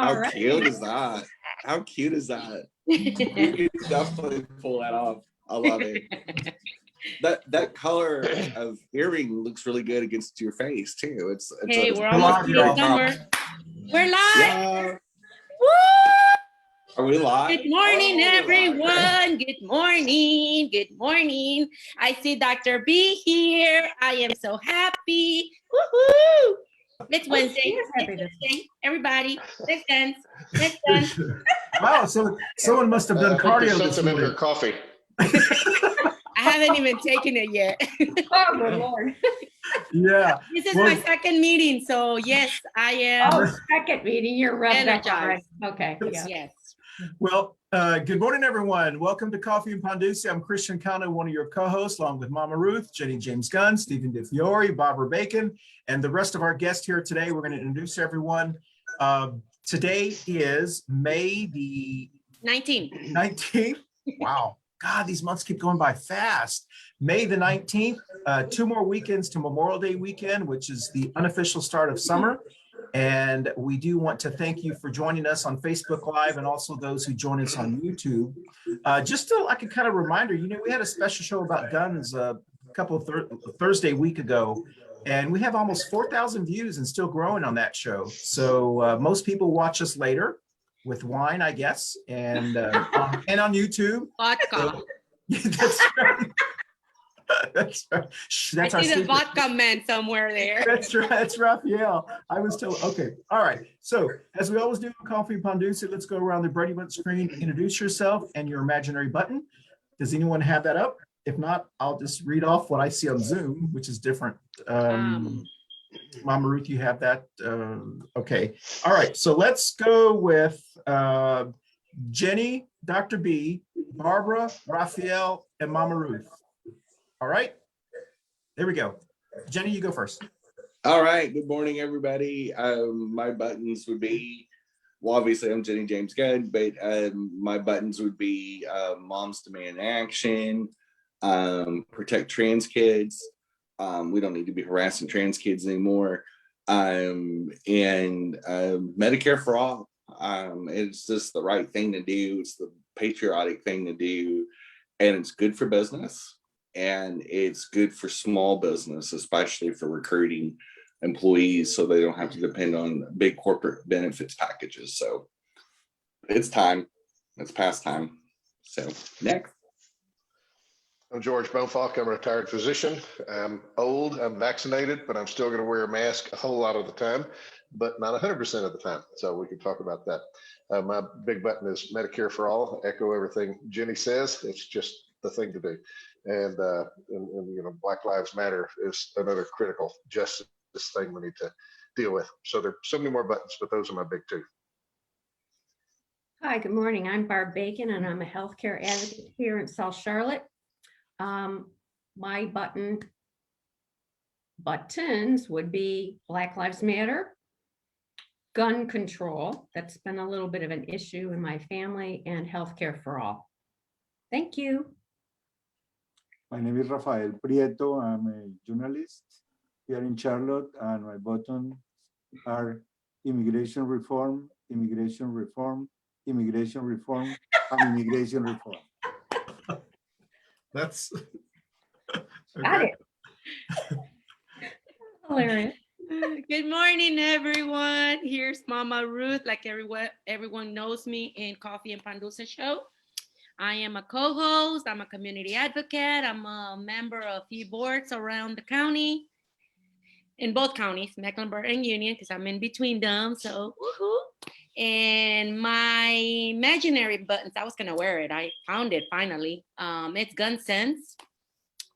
How cute is that? How cute is that? You can definitely pull that off. I love it. That color of earring looks really good against your face too. Hey, we're almost through the summer. We're live. Yeah. Woo! Are we live? Good morning, everyone. Good morning. Good morning. I see Dr. B here. I am so happy. Woohoo! It's Wednesday. Everybody, let's dance. Let's dance. Wow, so someone must have done cardio this something in morning. her coffee. I haven't even taken it yet. Oh, good Lord. Yeah. This is my second meeting, so yes, I am. Oh, second meeting, you're revved up already. energized. Okay, yeah. Yes. Well, good morning, everyone. Welcome to Coffee and Ponduce. I'm Christian Cano, one of your co-hosts, along with Mama Ruth, Jenny-Jaymes Gunn, Stephen DeFiore, Barbara Bacon, and the rest of our guests here today. We're going to introduce everyone. Today is May the 19th. Wow. God, these months keep going by fast. May the 19th, 2 more weekends to Memorial Day weekend, which is the unofficial start of summer. And we do want to thank you for joining us on Facebook Live and also those who join us on YouTube. Just like a kind of reminder, we had a special show about guns a couple of Thursday week ago, and we have almost 4,000 views and still growing on that show. So most people watch us later with wine, I guess, and on YouTube. Vodka. That's right. That's right. That's I see the vodka man somewhere there. That's right. That's Rafael. I was told. Okay. All right. So as we always do in Coffee and Ponduce, let's go around the Brady Bunch screen, introduce yourself and your imaginary button. Does anyone have that up? If not, I'll just read off what I see on Zoom, which is different. Mama Ruth, you have that? Okay. All right. So let's go with Jenny, Dr. B, Barbara, Rafael, and Mama Ruth. All right. There we go. Jenny, you go first. All right. Good morning, everybody. My buttons would be, well, obviously I'm Jenny-Jaymes Gunn, but my buttons would be Moms Demand Action, Protect Trans Kids. We don't need to be harassing trans kids anymore. And Medicare for All. It's just the right thing to do. It's the patriotic thing to do. And it's good for business. And it's good for small business, especially for recruiting employees so they don't have to depend on big corporate benefits packages. So it's time. It's past time. So next. I'm George Bohmfalk. I'm a retired physician. I'm old, I'm vaccinated, but I'm still going to wear a mask a whole lot of the time, but not 100% of the time. So we can talk about that. My big button is Medicare for All. Echo everything Jenny says. It's just the thing to do. And Black Lives Matter is another critical justice thing we need to deal with. So there's so many more buttons, but those are my big two. Hi, good morning. I'm Barb Bacon, and I'm a healthcare advocate here in South Charlotte. My buttons would be Black Lives Matter, gun control. That's been a little bit of an issue in my family, and healthcare for all. Thank you. My name is Rafael Prieto. I'm a journalist here in Charlotte, and my buttons are immigration reform, immigration reform, immigration reform, and immigration reform. That's Got it. Hilarious. Good morning, everyone. Here's Mama Ruth. Like everyone knows me in Coffee and Ponduce show. I am a co-host. I'm a community advocate. I'm a member of a few boards around the county, in both counties, Mecklenburg and Union, because I'm in between them. So, woohoo! And my imaginary buttons, I was gonna wear it. I found it finally. It's Gun Sense.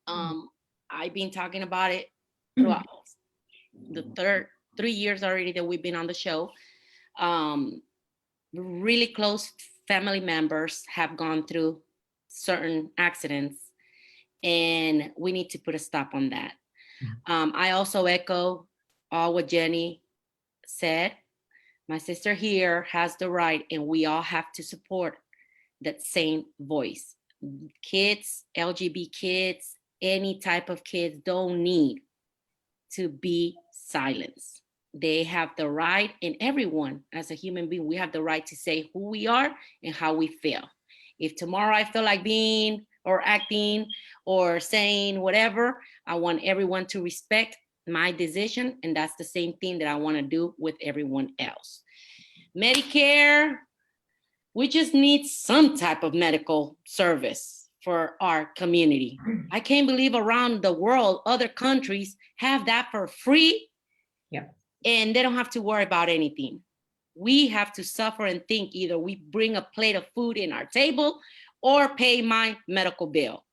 I've been talking about it throughout the 3 years already that we've been on the show. Really close family members have gone through certain accidents, and we need to put a stop on that. I also echo all what Jenny said. My sister here has the right, and we all have to support that same voice. Kids, LGBT kids, any type of kids don't need to be silenced. they have the right, and everyone as a human being, we have the right to say who we are and how we feel. If tomorrow I feel like being or acting or saying whatever, I want everyone to respect my decision. And that's the same thing that I want to do with everyone else. Medicare, we just need some type of medical service for our community. I can't believe around the world, other countries have that for free. Yeah. And they don't have to worry about anything. We have to suffer and think either we bring a plate of food in our table or pay my medical bill.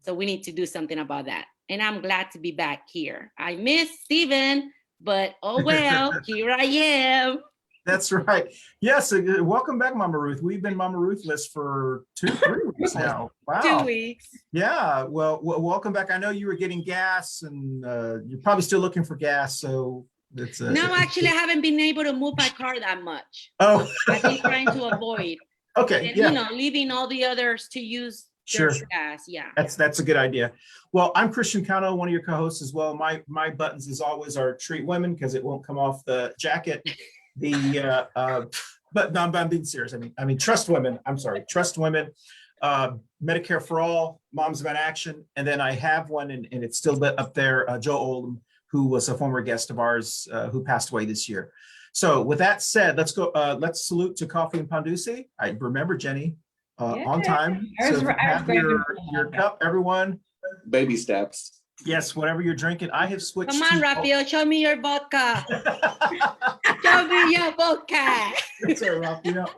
So we need to do something about that. And I'm glad to be back here. I miss Stephen, but oh well, here I am. That's right. Yes, welcome back, Mama Ruth. We've been Mama Ruthless for 2-3 weeks now. Wow. 2 weeks. Yeah, well, welcome back. I know you were getting gas, and you're probably still looking for gas, so it's No, actually, I haven't been able to move my car that much. Oh, I've been trying to avoid. okay, And, yeah, you know, leaving all the others to use their sure. gas. Yeah. That's a good idea. Well, I'm Christian Cano, one of your co-hosts as well. My buttons, as always, are treat women because it won't come off the jacket. But no, I'm being serious. I mean, trust women. I'm sorry, trust women. Medicare for all, Moms About Action, and then I have one, and it's still up there. Joe Oldham, who was a former guest of ours, who passed away this year. So, with that said, let's go. Let's salute to Coffee and Pan Dulce. I remember Jenny on time. So have your cup, everyone. Baby steps. Yes, whatever you're drinking. I have switched. Come on, Rafael, show me your vodka. Show me your vodka. It's a Rafael.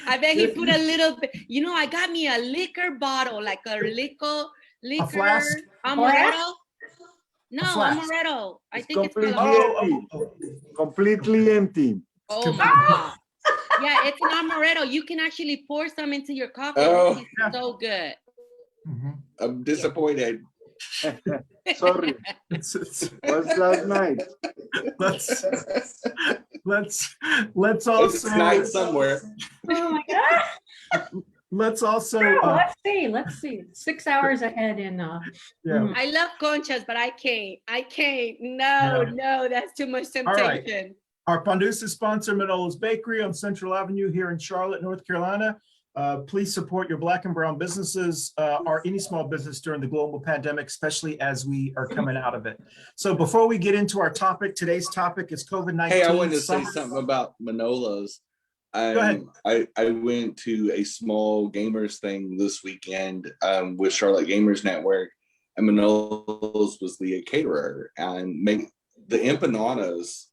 I bet he put a little bit. You know, I got me a liquor bottle, like a liquor flask? amaretto. No, flask. amaretto. I It's think it's completely called. empty. Completely empty. Oh my God. Yeah, it's an amaretto. You can actually pour some into your coffee. Oh. It's so good. Mhm. I'm disappointed. Sorry, It's- was last night. let's also It's night somewhere. Oh my God. let's also Oh, let's see. 6 hours ahead in yeah. I love conchas, but I can't. No, that's too much All right. temptation. Our Pan Dulce sponsor, Manolo's Bakery on Central Avenue here in Charlotte, North Carolina. Please support your Black and brown businesses or any small business during the global pandemic, especially as we are coming out of it. So before we get into our topic, today's topic is COVID-19. Hey, I wanted to say something about Manolo's. Go ahead. I went to a small gamers thing this weekend with Charlotte Gamers Network, and Manolo's was the caterer and make the empanadas.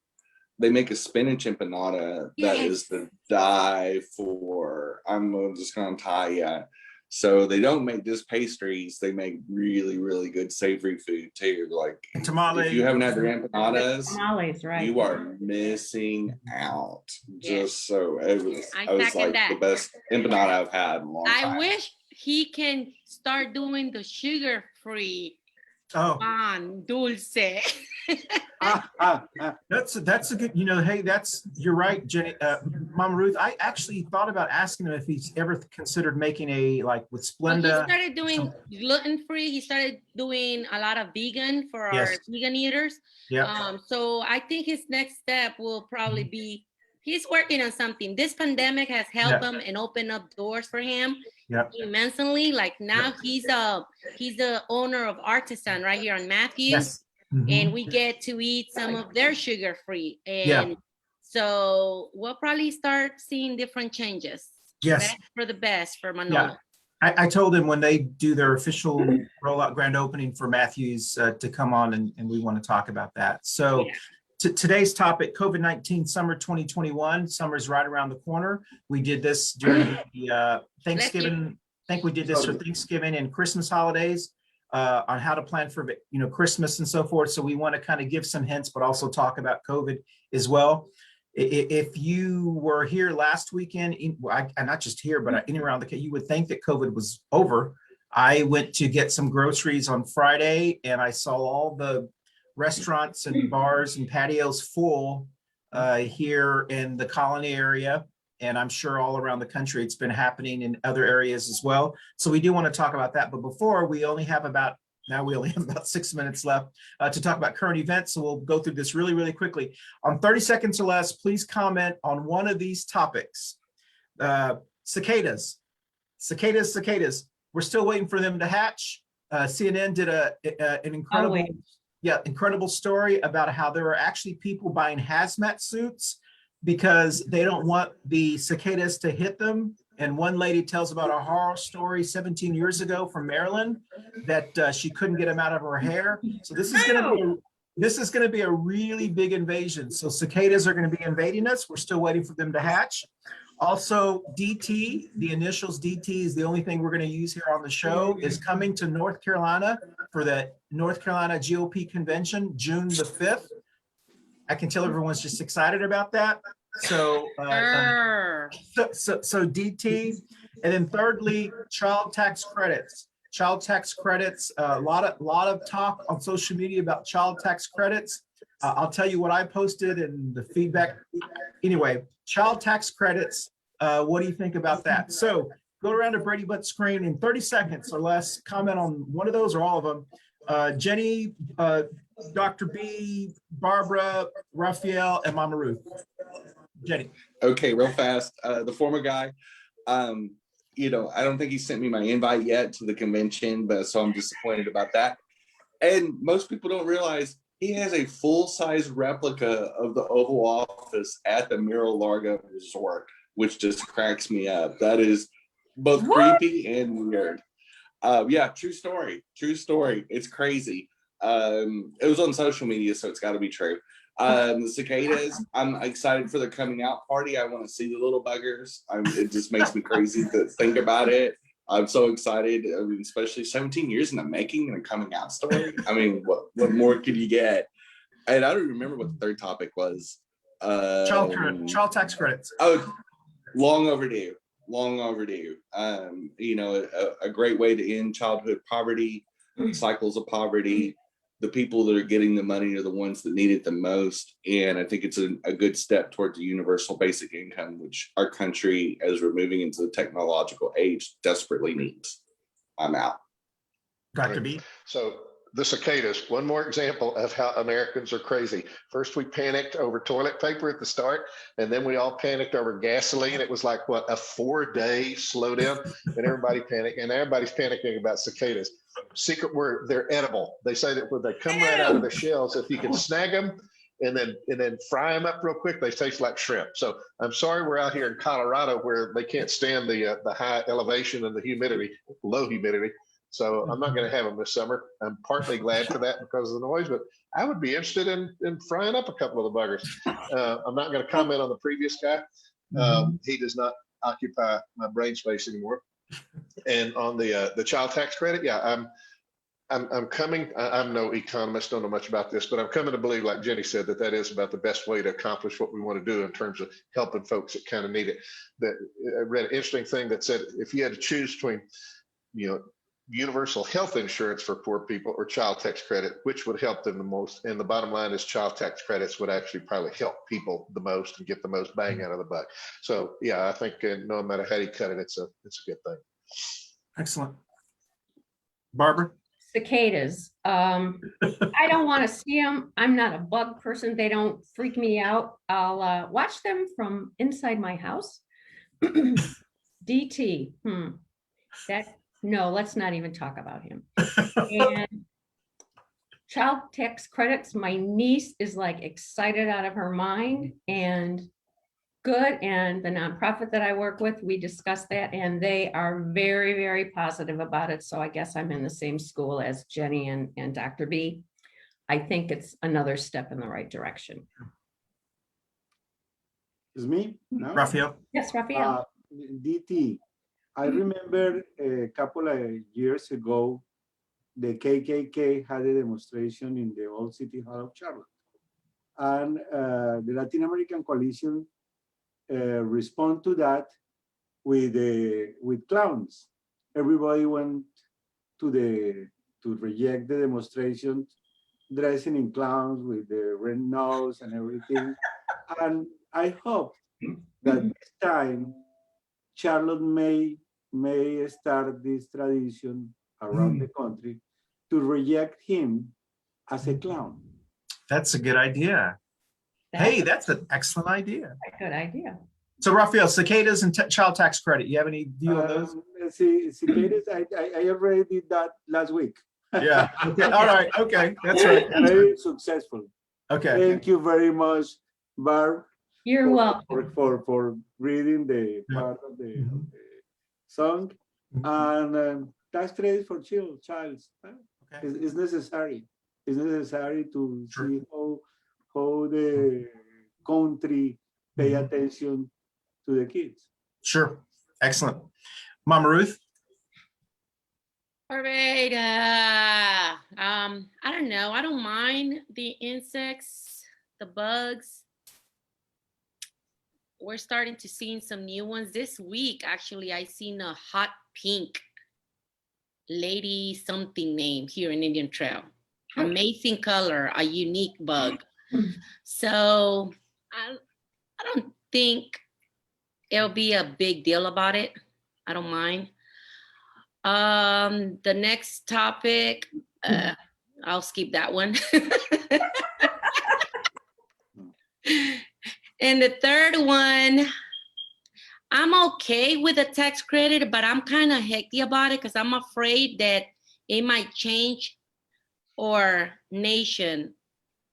They make a spinach empanada that is the die for. I'm just gonna tie you. So they don't make just pastries; they make really, really good savory food too. Like And tamale. if you haven't had their empanadas, tamales, right? you are missing out. Yeah. Just so it was I second like that. the best empanada I've had in a long time. I wish he can start doing the sugar-free Oh, pan dulce. that's a good, hey, you're right, Jenny, Mama Ruth. I actually thought about asking him if he's ever considered making with Well, Splenda. he started doing gluten-free. He started doing a lot of vegan for our Yes. vegan eaters. Yeah. So I think his next step will probably be, he's working on something. This pandemic has helped him and opened up doors for him immensely. Like now he's the owner of Artisan right here on Matthews. Yes. Mhm. And we get to eat some of their sugar-free. And so we'll probably start seeing different changes. Yes. Best for the best for Manolo. I told him when they do their official rollout grand opening for Matthews to come on and we want to talk about that. So today's topic, COVID-19 summer 2021. Summer's right around the corner. We did this during the Thanksgiving. I think we did this for Thanksgiving and Christmas holidays on how to plan for Christmas and so forth. So we want to kind of give some hints, but also talk about COVID as well. If you were here last weekend, and not just here, but in and around you would think that COVID was over. I went to get some groceries on Friday and I saw all the restaurants and bars and patios full here in the Colony area. And I'm sure all around the country, it's been happening in other areas as well. So we do want to talk about that. But before, we only have about now we only have about 6 minutes left to talk about current events. So we'll go through this really, really quickly. On 30 seconds or less, please comment on one of these topics. Cicadas. We're still waiting for them to hatch. CNN did an incredible story about how there are actually people buying hazmat suits because they don't want the cicadas to hit them. And one lady tells about a horror story 17 years ago from Maryland that she couldn't get them out of her hair. So this is going to be a really big invasion. So cicadas are going to be invading us. We're still waiting for them to hatch. Also, DT, the initials DT is the only thing we're going to use here on the show, is coming to North Carolina for the North Carolina GOP convention, June the 5th. I can tell everyone's just excited about that. So DT, and then thirdly, child tax credits. Child tax credits, a lot of talk on social media about child tax credits. I'll tell you what I posted and the feedback. Anyway, child tax credits, what do you think about that? So go around to Brady Butt screen in 30 seconds or less, comment on one of those or all of them. Jenny, Dr. B, Barbara, Rafael, and Mama Ruth. Jenny. Okay, real fast. The former guy, you know, I don't think he sent me my invite yet to the convention, but so I'm disappointed about that. And most people don't realize he has a full-size replica of the Oval Office at the Mira-Larga Resort, which just cracks me up. That is both creepy and weird. Yeah, true story. It's crazy. It was on social media, so it's got to be true. The cicadas, I'm excited for the coming out party. I want to see the little buggers. It just makes me crazy to think about it. I'm so excited, I mean, especially 17 years in the making and a coming out story. I mean, what more could you get? And I don't remember what the third topic was. Child tax credits. Oh, long overdue. You know, a great way to end childhood poverty, cycles of poverty. The people that are getting the money are the ones that need it the most. And I think it's a good step towards the universal basic income, which our country, as we're moving into the technological age, desperately needs. I'm out. Dr. B. So the cicadas, one more example of how Americans are crazy. First, we panicked over toilet paper at the start, and then we all panicked over gasoline. It was like, what, a 4-day slowdown, and everybody panicked, and everybody's panicking about cicadas. Secret word, they're edible. They say that when they come right out of the shells, if you can snag them and then fry them up real quick, they taste like shrimp. So I'm sorry we're out here in Colorado where they can't stand the high elevation and the humidity, low humidity. So I'm not going to have them this summer. I'm partly glad for that because of the noise, but I would be interested in frying up a couple of the buggers. I'm not going to comment on the previous guy. He does not occupy my brain space anymore. And on the child tax credit, yeah, I'm coming. I'm no economist, don't know much about this, but I'm coming to believe, like Jenny said, that is about the best way to accomplish what we want to do in terms of helping folks that kind of need it. That I read an interesting thing that said if you had to choose between, you know, universal health insurance for poor people or child tax credit, which would help them the most? And the bottom line is child tax credits would actually probably help people the most and get the most bang out of the buck. So yeah, I think no matter how you cut it, it's a good thing. Excellent. Barbara? Cicadas. I don't want to see them. I'm not a bug person. They don't freak me out. I'll watch them from inside my house. DT. No, let's not even talk about him. And child tax credits, my niece is like excited out of her mind and good. And the nonprofit that I work with, we discussed that and they are very, very positive about it. So I guess I'm in the same school as Jenny and Dr. B. I think it's another step in the right direction. Is me? No? Rafael? Yes, Rafael. DT. I remember a couple of years ago, the KKK had a demonstration in the old City Hall of Charlotte. And the Latin American Coalition responded to that with clowns. Everybody went to reject the demonstration, dressing in clowns with the red nose and everything. And I hope that this time Charlotte may start this tradition around the country, to reject him as a clown. That's a good idea. Hey, that's an excellent idea. a good idea. So Rafael, cicadas and child tax credit, you have any view on those? Cicadas, I already did that last week. Yeah. Okay. All right. Okay. That's right. That's Very right. successful. Okay. Thank you very much, Barb, You're welcome. for reading the Yeah. part of the Mhm. song. Mhm. And tax credit for child. Okay. It's necessary. It's necessary to Sure. see how the country pay Mhm. attention to the kids. Sure. Excellent. Mama Ruth? All right. I don't know. I don't mind the insects, the bugs. We're starting to see some new ones this week. Actually, I seen a hot pink lady something name here in Indian Trail. Amazing color, a unique bug. So I don't think it'll be a big deal about it. I don't mind. The next topic, I'll skip that one. And the third one, I'm okay with the tax credit, but I'm kind of hecty about it because I'm afraid that it might change our nation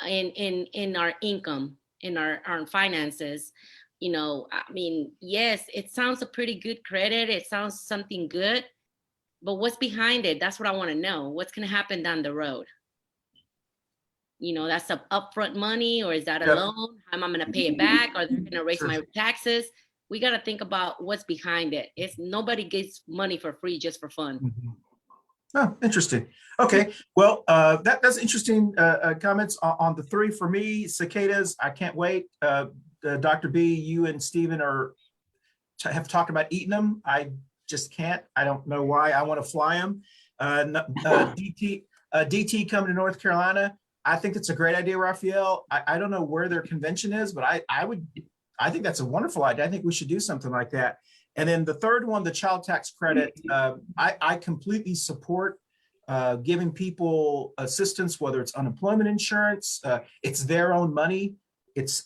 in our income, in our finances. You know, I mean, yes, it sounds a pretty good credit. It sounds something good, but what's behind it? That's what I want to know. What's going to happen down the road? You know, that's some upfront money, or is that a Yep. loan? How am I going to pay it back? Are they going to raise Sure. my taxes? We got to think about what's behind it. It's nobody gets money for free just for fun. Mhm. Oh, interesting. Okay. Well, that's interesting comments on the three for me. Cicadas, I can't wait. Dr. B, you and Stephen have talked about eating them. I just can't. I don't know why. I want to fly them. DT coming to North Carolina. I think it's a great idea, Rafael. I don't know where their convention is, but I think that's a wonderful idea. I think we should do something like that. And then the third one, the child tax credit, I completely support giving people assistance, whether it's unemployment insurance, it's their own money. It's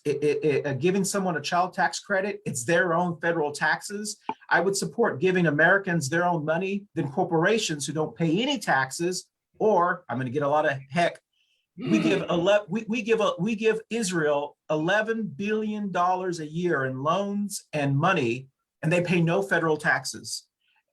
giving someone a child tax credit, it's their own federal taxes. I would support giving Americans their own money than corporations who don't pay any taxes, or I'm going to get a lot of heck. We give Israel $11 billion a year in loans and money, and they pay no federal taxes.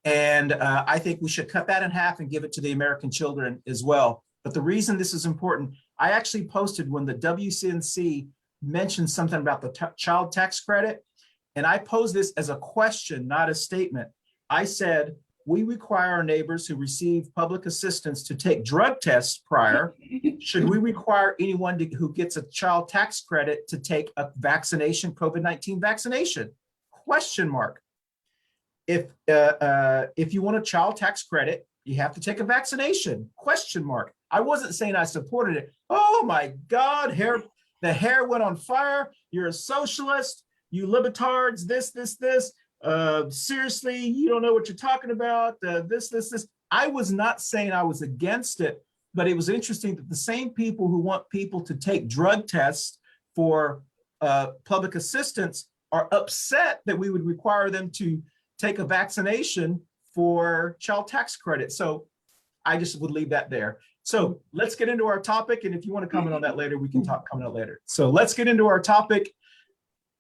And I think we should cut that in half and give it to the American children as well. But the reason this is important, I actually posted when the WCNC mentioned something about the child tax credit, and I posed this as a question, not a statement. I said, we require our neighbors who receive public assistance to take drug tests prior. Should we require anyone who gets a child tax credit to take a vaccination, COVID-19 vaccination? Question mark. If you want a child tax credit, you have to take a vaccination? Question mark. I wasn't saying I supported it. Oh my God, the hair went on fire. You're a socialist. You libertards, this. Seriously, you don't know what you're talking about. This. I was not saying I was against it, but it was interesting that the same people who want people to take drug tests for public assistance are upset that we would require them to take a vaccination for child tax credit. So I just would leave that there. So let's get into our topic. And if you want to comment on that later, we can comment on it later. So let's get into our topic.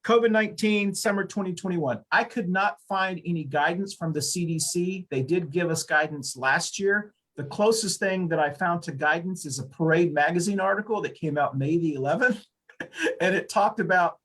COVID-19, summer 2021. I could not find any guidance from the CDC. They did give us guidance last year. The closest thing that I found to guidance is a Parade magazine article that came out May the 11th. And it talked about,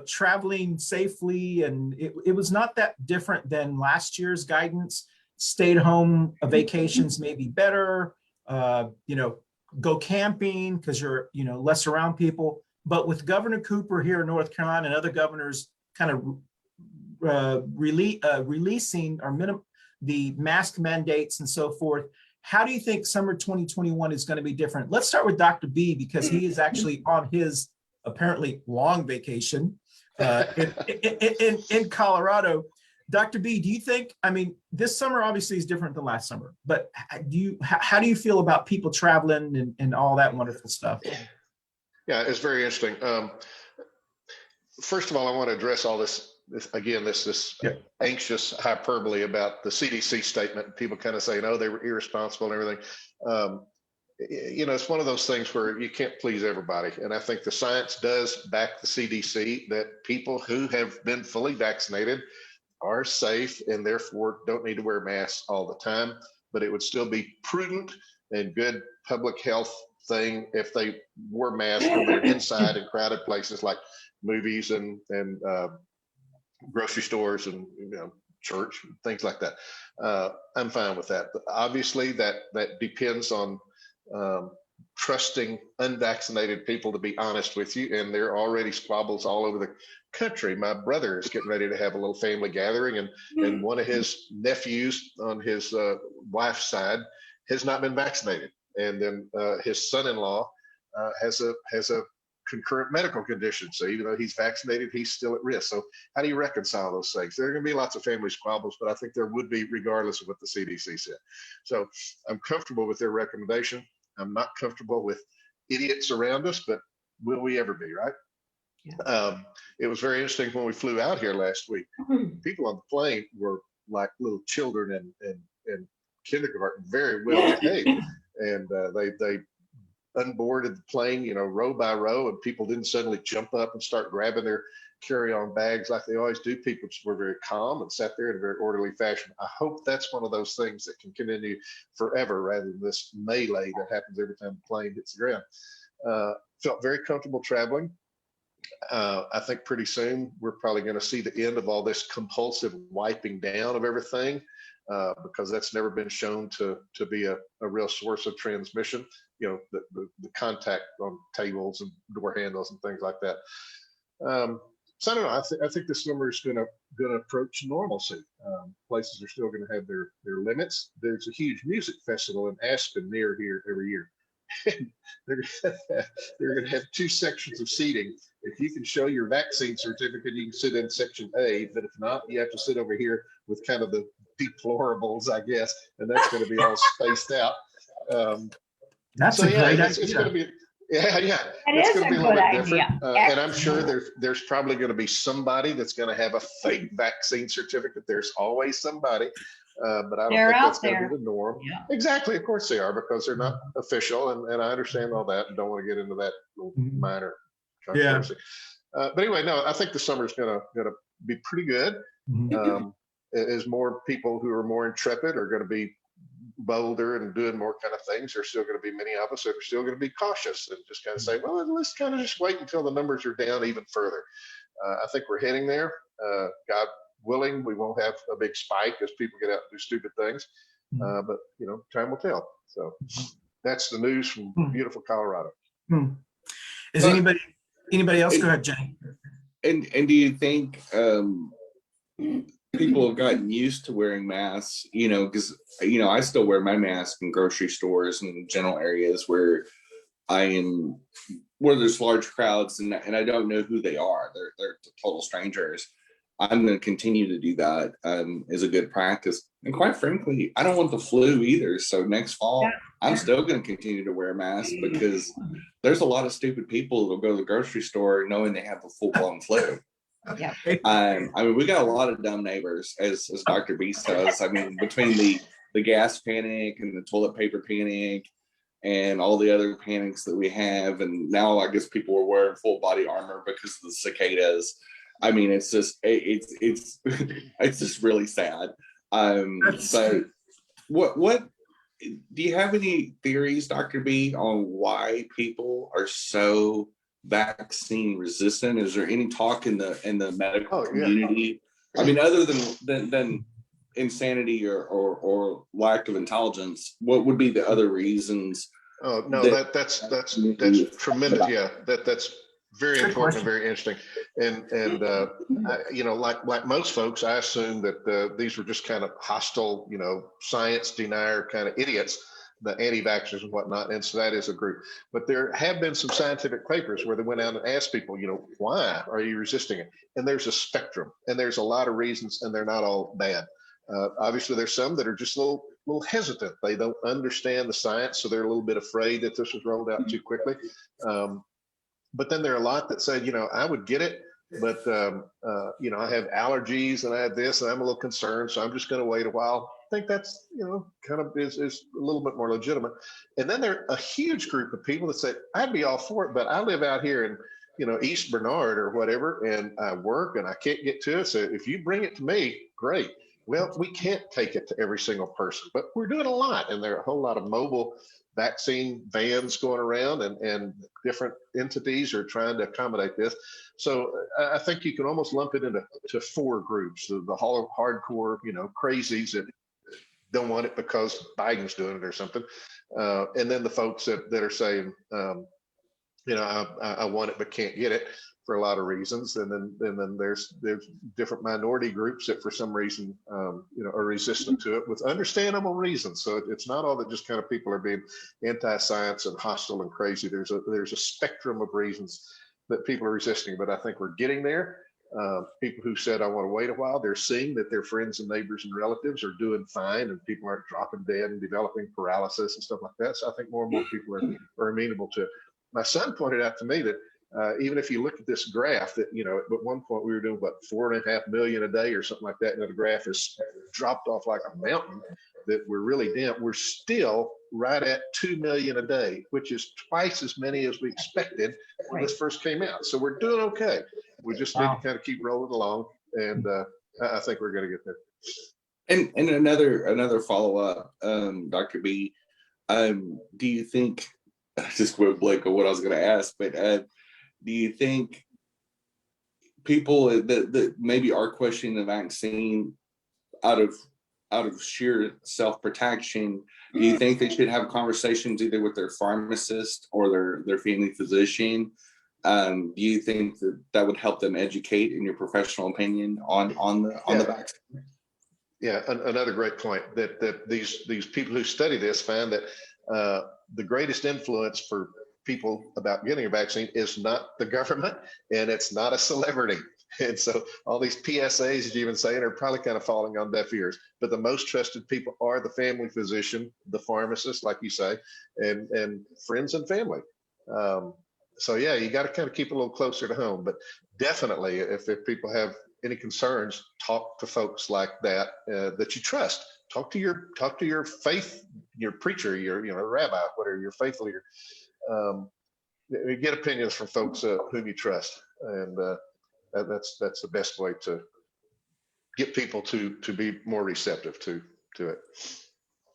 traveling safely. And it was not that different than last year's guidance. Stay at home vacations may be better. Go camping because you're, less around people. But with Governor Cooper here in North Carolina and other governors kind of releasing the mask mandates and so forth, how do you think summer 2021 is going to be different? Let's start with Dr. B, because he is actually on his apparently long vacation in Colorado. Dr. B, do you think, I mean, this summer obviously is different than last summer, but how do you feel about people traveling and all that wonderful stuff? Yeah, it's very interesting. First of all, I want to address all this Yeah. anxious hyperbole about the CDC statement. People kind of saying, oh, they were irresponsible and everything. It's one of those things where you can't please everybody. And I think the science does back the CDC that people who have been fully vaccinated are safe and therefore don't need to wear masks all the time. But it would still be prudent and good public health thing if they wore masks when they're inside in crowded places like movies and grocery stores and church, things like that. I'm fine with that. But obviously, that depends on trusting unvaccinated people to be honest with you. And there are already squabbles all over the country. My brother is getting ready to have a little family gathering, and one of his nephews on his wife's side has not been vaccinated. And then his son-in-law has a concurrent medical condition. So even though he's vaccinated, he's still at risk. So how do you reconcile those things? There are going to be lots of family squabbles, but I think there would be regardless of what the CDC said. So I'm comfortable with their recommendation. I'm not comfortable with idiots around us, but will we ever be, right? Yeah. It was very interesting when we flew out here last week. People on the plane were like little children and kindergarten, very well behaved. And they unboarded the plane, row by row, and people didn't suddenly jump up and start grabbing their carry-on bags like they always do. People just were very calm and sat there in a very orderly fashion. I hope that's one of those things that can continue forever rather than this melee that happens every time the plane hits the ground. Felt very comfortable traveling. I think pretty soon we're probably going to see the end of all this compulsive wiping down of everything. Because that's never been shown to be a real source of transmission, the contact on tables and door handles and things like that. So I don't know. I think this summer is going to approach normalcy. Places are still going to have their limits. There's a huge music festival in Aspen near here every year. They're going to have 2 sections of seating. If you can show your vaccine certificate, you can sit in section A, but if not, you have to sit over here with kind of the deplorables, I guess, and that's going to be all spaced out. That's a great idea. It's going to be, yeah. That it's is going to be a a little good bit different. idea. And I'm sure there's probably going to be somebody that's going to have a fake vaccine certificate. There's always somebody. But I don't think that's going to be the norm. Yeah. Exactly. Of course they are, because they're not official. And I understand all that and don't want to get into that little minor controversy. Yeah. But anyway, no, I think the summer is going to be pretty good. As more people who are more intrepid are going to be bolder and doing more kind of things, there's still going to be many of us that are still going to be cautious and just kind of say, well, let's kind of just wait until the numbers are down even further. I think we're heading there. God willing, we won't have a big spike as people get out and do stupid things. But time will tell. So that's the news from beautiful Colorado. Is anybody else? Go ahead, Jenny. And do you think people have gotten used to wearing masks? Because I still wear my mask in grocery stores and general areas where there's large crowds and I don't know who they are. They're total strangers. I'm going to continue to do that as a good practice. And quite frankly, I don't want the flu either. So next fall, I'm still going to continue to wear a mask because there's a lot of stupid people who will go to the grocery store knowing they have a full-blown flu. Yeah. We got a lot of dumb neighbors, as Dr. B says. Between the gas panic and the toilet paper panic and all the other panics that we have, and now I guess people are wearing full body armor because of the cicadas. It's just it's just really sad. But what do you have any theories, Dr. B, on why people are so vaccine resistant? Is there any talk in the medical community? Other than insanity or lack of intelligence, what would be the other reasons? Oh no, that's tremendous. Yeah, that's very important and very interesting. And like most folks, I assume that these were just kind of hostile, science denier kind of idiots the anti-vaxxers and whatnot. And so that is a group. But there have been some scientific papers where they went out and asked people, why are you resisting it? And there's a spectrum, and there's a lot of reasons, and they're not all bad. Obviously, there's some that are just a little hesitant. They don't understand the science, so they're a little bit afraid that this was rolled out too quickly. But then there are a lot that say, I would get it, but I have allergies and I have this, and I'm a little concerned, so I'm just going to wait a while. I think that's, kind of is a little bit more legitimate. And then there are a huge group of people that say, I'd be all for it, but I live out here in, East Bernard or whatever, and I work and I can't get to it. So if you bring it to me, great. Well, we can't take it to every single person, but we're doing a lot. And there are a whole lot of mobile vaccine vans going around, and different entities are trying to accommodate this. So I think you can almost lump it into four groups: the hardcore, crazies that don't want it because Biden's doing it or something, and then the folks that are saying, I want it but can't get it for a lot of reasons. And then there's different minority groups that for some reason are resistant to it with understandable reasons. So it's not all that just kind of people are being anti-science and hostile and crazy. There's a spectrum of reasons that people are resisting, but I think we're getting there. People who said, I want to wait a while, they're seeing that their friends and neighbors and relatives are doing fine, and people aren't dropping dead and developing paralysis and stuff like that. So I think more and more people are amenable to it. My son pointed out to me that even if you look at this graph, that at one point we were doing 4.5 million a day or something like that, and the graph has dropped off like a mountain, that we're really down. We're still right at 2 million a day, which is twice as many as we expected when this first came out. So we're doing okay. We just need to kind of keep rolling along, and I think we're going to get there. And another follow up, Dr. B. Do you think? I just went blank on what I was going to ask, but do you think people that maybe are questioning the vaccine out of sheer self-protection, do you think they should have conversations either with their pharmacist or their family physician? Do you think that would help them educate, in your professional opinion, on the vaccine? Yeah, another great point, that these people who study this find that the greatest influence for people about getting a vaccine is not the government, and it's not a celebrity. And so all these PSAs that you've been saying are probably kind of falling on deaf ears. But the most trusted people are the family physician, the pharmacist, like you say, and friends and family. So yeah, you got to kind of keep it a little closer to home. But definitely, if people have any concerns, talk to folks like that that you trust. Talk to your faith, your preacher, your rabbi, whatever, your faith leader. Get opinions from folks whom you trust, and that's the best way to get people to be more receptive to it.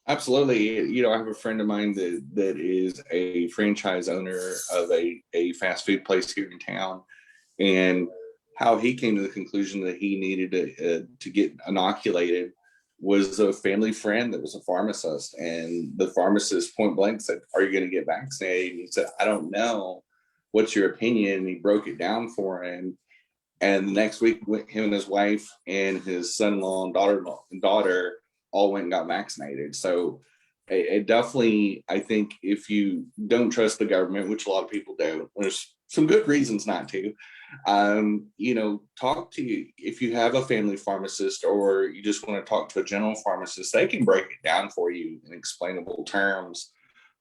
Absolutely. I have a friend of mine that is a franchise owner of a fast food place here in town, and how he came to the conclusion that he needed to get inoculated was a family friend that was a pharmacist, and the pharmacist point blank said, "Are you going to get vaccinated?" And he said, "I don't know. What's your opinion?" And he broke it down for him. And the next week, him and his wife and his son-in-law and daughter all went and got vaccinated. So it definitely, I think, if you don't trust the government, which a lot of people do, there's some good reasons not to. Talk to, if you have a family pharmacist or you just want to talk to a general pharmacist, they can break it down for you in explainable terms,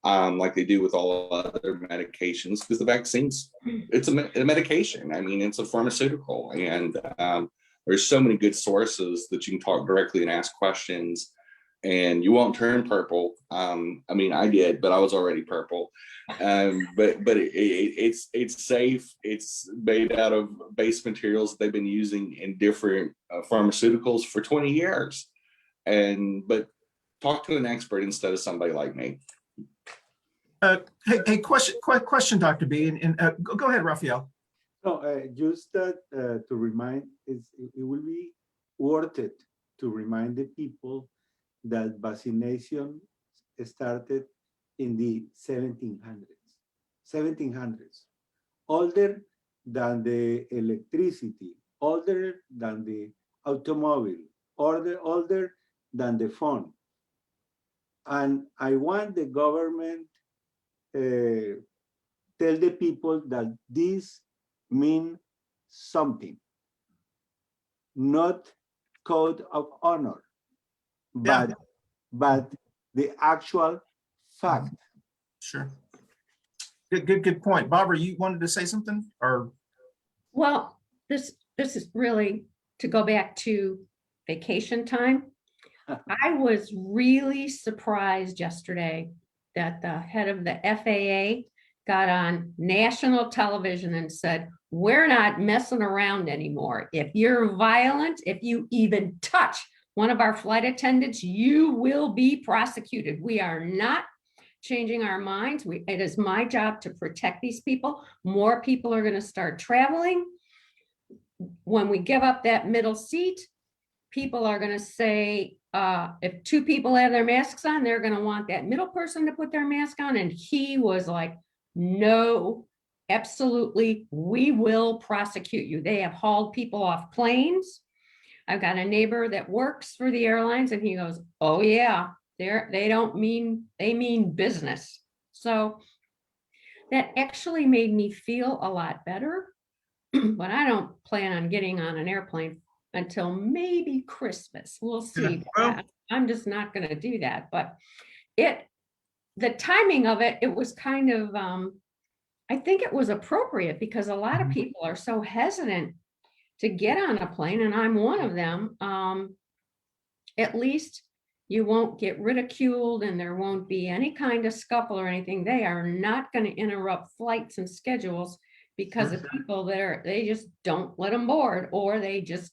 like they do with all other medications, because the vaccines, it's a medication. I mean, it's a pharmaceutical, and there's so many good sources that you can talk directly and ask questions, and you won't turn purple. I mean, I did, but I was already purple. But it's safe. It's made out of base materials they've been using in different pharmaceuticals for 20 years. But talk to an expert instead of somebody like me. Hey, question, Dr. B, and go ahead, Rafael. No, just that to remind, it will be worth it to remind the people that vaccination started in the 1700s, older than the electricity, older than the automobile, older than the phone. And I want the government tell the people that this means something, not code of honor, Yeah. but the actual fact. Sure. Good point. Barbara, you wanted to say something or? Well, this is really to go back to vacation time. I was really surprised yesterday that the head of the FAA got on national television and said, we're not messing around anymore. If you're violent, if you even touch one of our flight attendants, you will be prosecuted. We are not changing our minds. It is my job to protect these people. More people are going to start traveling. When we give up that middle seat, people are going to say, if two people have their masks on, they're going to want that middle person to put their mask on. And he was like, no, absolutely, we will prosecute you. They have hauled people off planes. I've got a neighbor that works for the airlines and he goes, oh yeah, they mean business. So that actually made me feel a lot better, but I don't plan on getting on an airplane until maybe Christmas. We'll see. Well, I'm just not going to do that. But the timing of it, it was kind of, I think it was appropriate because a lot of people are so hesitant to get on a plane, and I'm one of them. At least you won't get ridiculed and there won't be any kind of scuffle or anything. They are not going to interrupt flights and schedules because of people they just don't let them board, or they just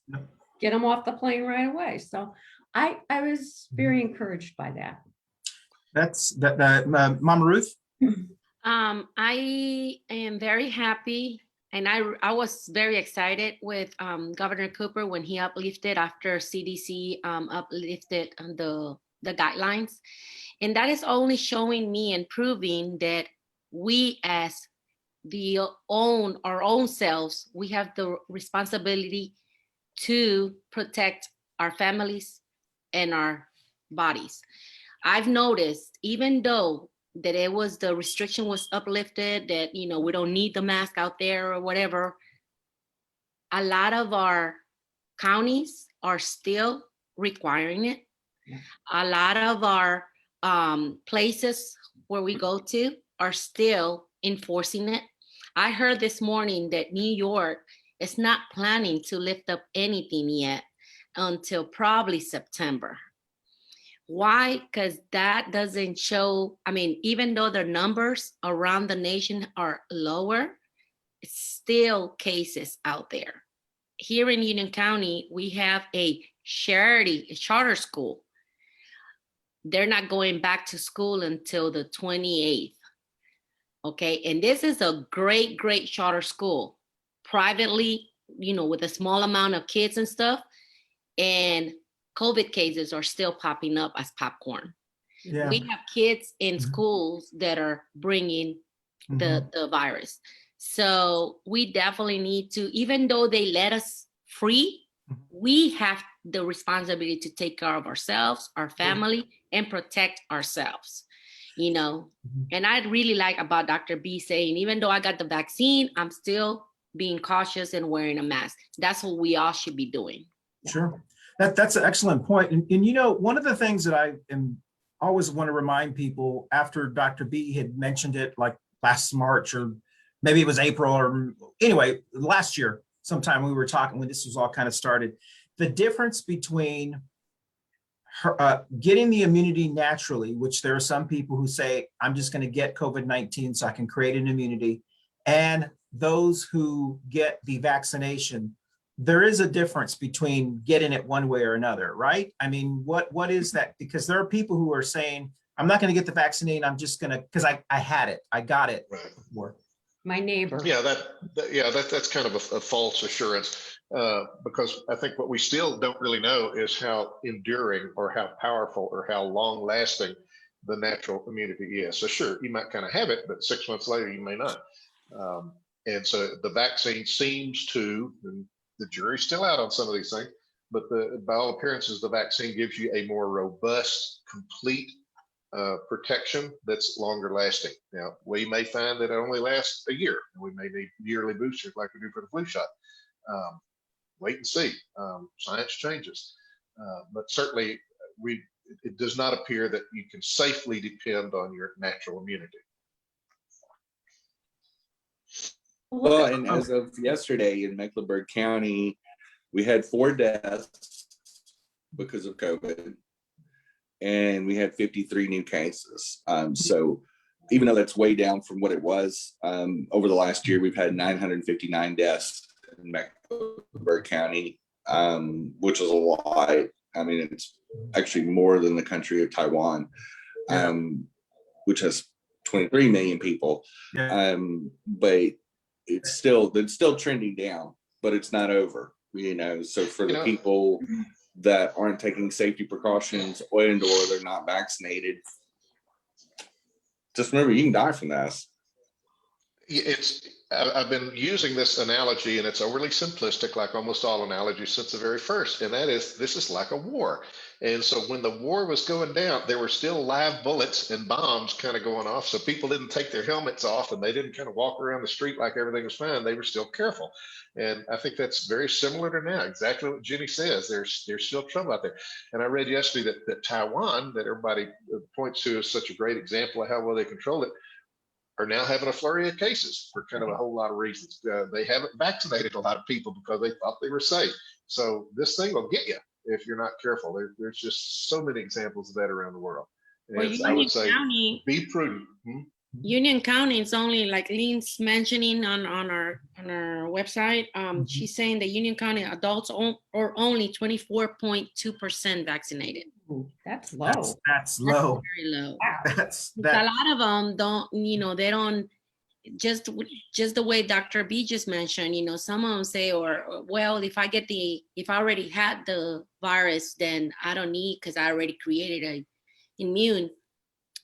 get them off the plane right away. So I was very encouraged by that. That's Mama Ruth. I am very happy, and I was very excited with Governor Cooper when he uplifted after CDC uplifted the guidelines, and that is only showing me and proving that we as our own selves, we have the responsibility to protect our families and our bodies. I've noticed, even though that the restriction was uplifted, that, we don't need the mask out there or whatever, a lot of our counties are still requiring it. Yeah. A lot of our places where we go to are still enforcing it. I heard this morning that New York is not planning to lift up anything yet until probably September. Why? Because that doesn't show, even though the numbers around the nation are lower, it's still cases out there. Here in Union County, we have a charter school. They're not going back to school until the 28th. Okay, and this is a great charter school, privately, with a small amount of kids and stuff, and COVID cases are still popping up as popcorn. Yeah. We have kids in schools that are bringing the virus. So we definitely need to, even though they let us free, we have the responsibility to take care of ourselves, our family, and protect ourselves. And I really like about Dr. B saying, even though I got the vaccine, I'm still being cautious and wearing a mask. That's what we all should be doing. Sure. That's an excellent point. And one of the things that I always want to remind people, after Dr. B had mentioned it like last March, or maybe it was April, or anyway, last year, sometime we were talking when this was all kind of started, the difference between getting the immunity naturally, which there are some people who say, I'm just going to get COVID-19 so I can create an immunity, and those who get the vaccination. There is a difference between getting it one way or another, right? What is that? Because there are people who are saying, I'm not going to get the vaccine. I'm just going to, because I had it. I got it before. My neighbor. Yeah, that's kind of a false assurance, because I think what we still don't really know is how enduring or how powerful or how long lasting the natural immunity is. So sure, you might kind of have it, but 6 months later, you may not. And so the vaccine seems to, and the jury's still out on some of these things, but by all appearances, the vaccine gives you a more robust, complete protection that's longer lasting. Now, we may find that it only lasts a year, and we may need yearly boosters like we do for the flu shot. Wait and see. Science changes, but certainly it does not appear that you can safely depend on your natural immunity. Well, and as of yesterday in Mecklenburg County, we had 4 deaths because of COVID, and we had 53 new cases. So even though that's way down from what it was, over the last year, we've had 959 deaths in Mecklenburg County, which is a lot. I mean, it's actually more than the country of Taiwan, which has 23 million people. Yeah. But it's still trending down, but it's not over, you know. So for the people that aren't taking safety precautions or they're not vaccinated, just remember, you can die from this. I've been using this analogy, and it's overly simplistic, like almost all analogies since the very first, and that is, this is like a war. And so when the war was going down, there were still live bullets and bombs kind of going off. So people didn't take their helmets off, and they didn't kind of walk around the street like everything was fine. They were still careful. And I think that's very similar to now. Exactly what Jenny says. There's still trouble out there. And I read yesterday that Taiwan, that everybody points to as such a great example of how well they control it, are now having a flurry of cases for kind of a whole lot of reasons. They haven't vaccinated a lot of people because they thought they were safe. So this thing will get you if you're not careful. There's just so many examples of that around the world. And Well, I would say, County, be prudent. Union County is only, like Lean's mentioning on our website. She's saying that Union County adults are only 24.2% vaccinated. Ooh, that's low. That's low. Very low. Wow. That's A that. lot of them don't, they don't, just the way Dr. B just mentioned, some of them say, well, if I already had the virus, then I don't need, because I already created an immune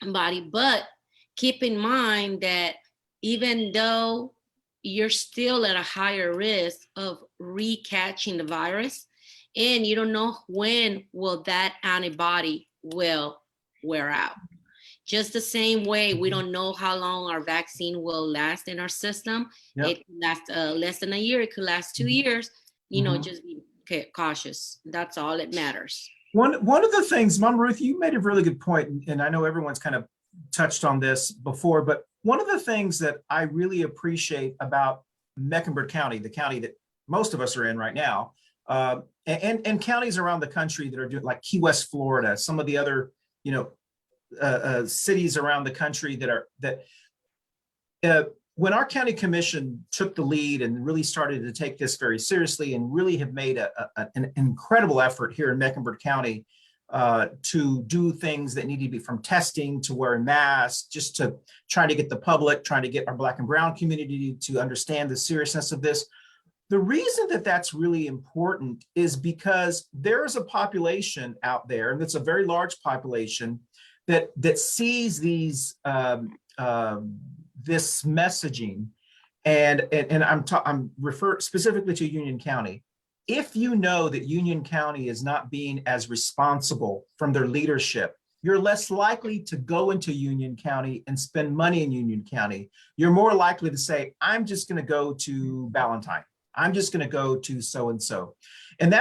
body. But keep in mind that even though you're still at a higher risk of recatching the virus, and you don't know when will that antibody will wear out. Just the same way, we don't know how long our vaccine will last in our system. Yep. It can last less than a year. It could last 2 years. Just be cautious. That's all that matters. One of the things, Mom Ruth, you made a really good point, and I know everyone's kind of touched on this before, but one of the things that I really appreciate about Mecklenburg County, the county that most of us are in right now, and counties around the country that are doing, like Key West, Florida, some of the other, cities around the country when our county commission took the lead and really started to take this very seriously and really have made an incredible effort here in Mecklenburg County to do things that needed to be, from testing to wearing masks, just to try to get the public, trying to get our Black and Brown community to understand the seriousness of this. The reason that that's really important is because there is a population out there, and it's a very large population, that sees these this messaging, and I'm referring specifically to Union County. If you know that Union County is not being as responsible from their leadership, you're less likely to go into Union County and spend money in Union County. You're more likely to say, I'm just going to go to Ballantyne. I'm just going to go to so-and-so. And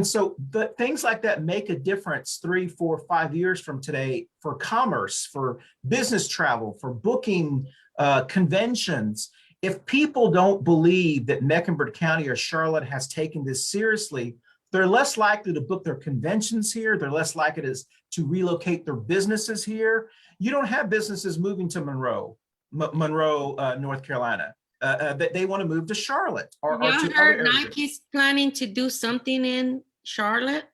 so the things like that make a difference 3, 4, 5 years from today for commerce, for business travel, for booking conventions. If people don't believe that Mecklenburg County or Charlotte has taken this seriously, they're less likely to book their conventions here. They're less likely to relocate their businesses here. You don't have businesses moving to Monroe, North Carolina. They want to move to Charlotte or to other areas. Nike's planning to do something in Charlotte.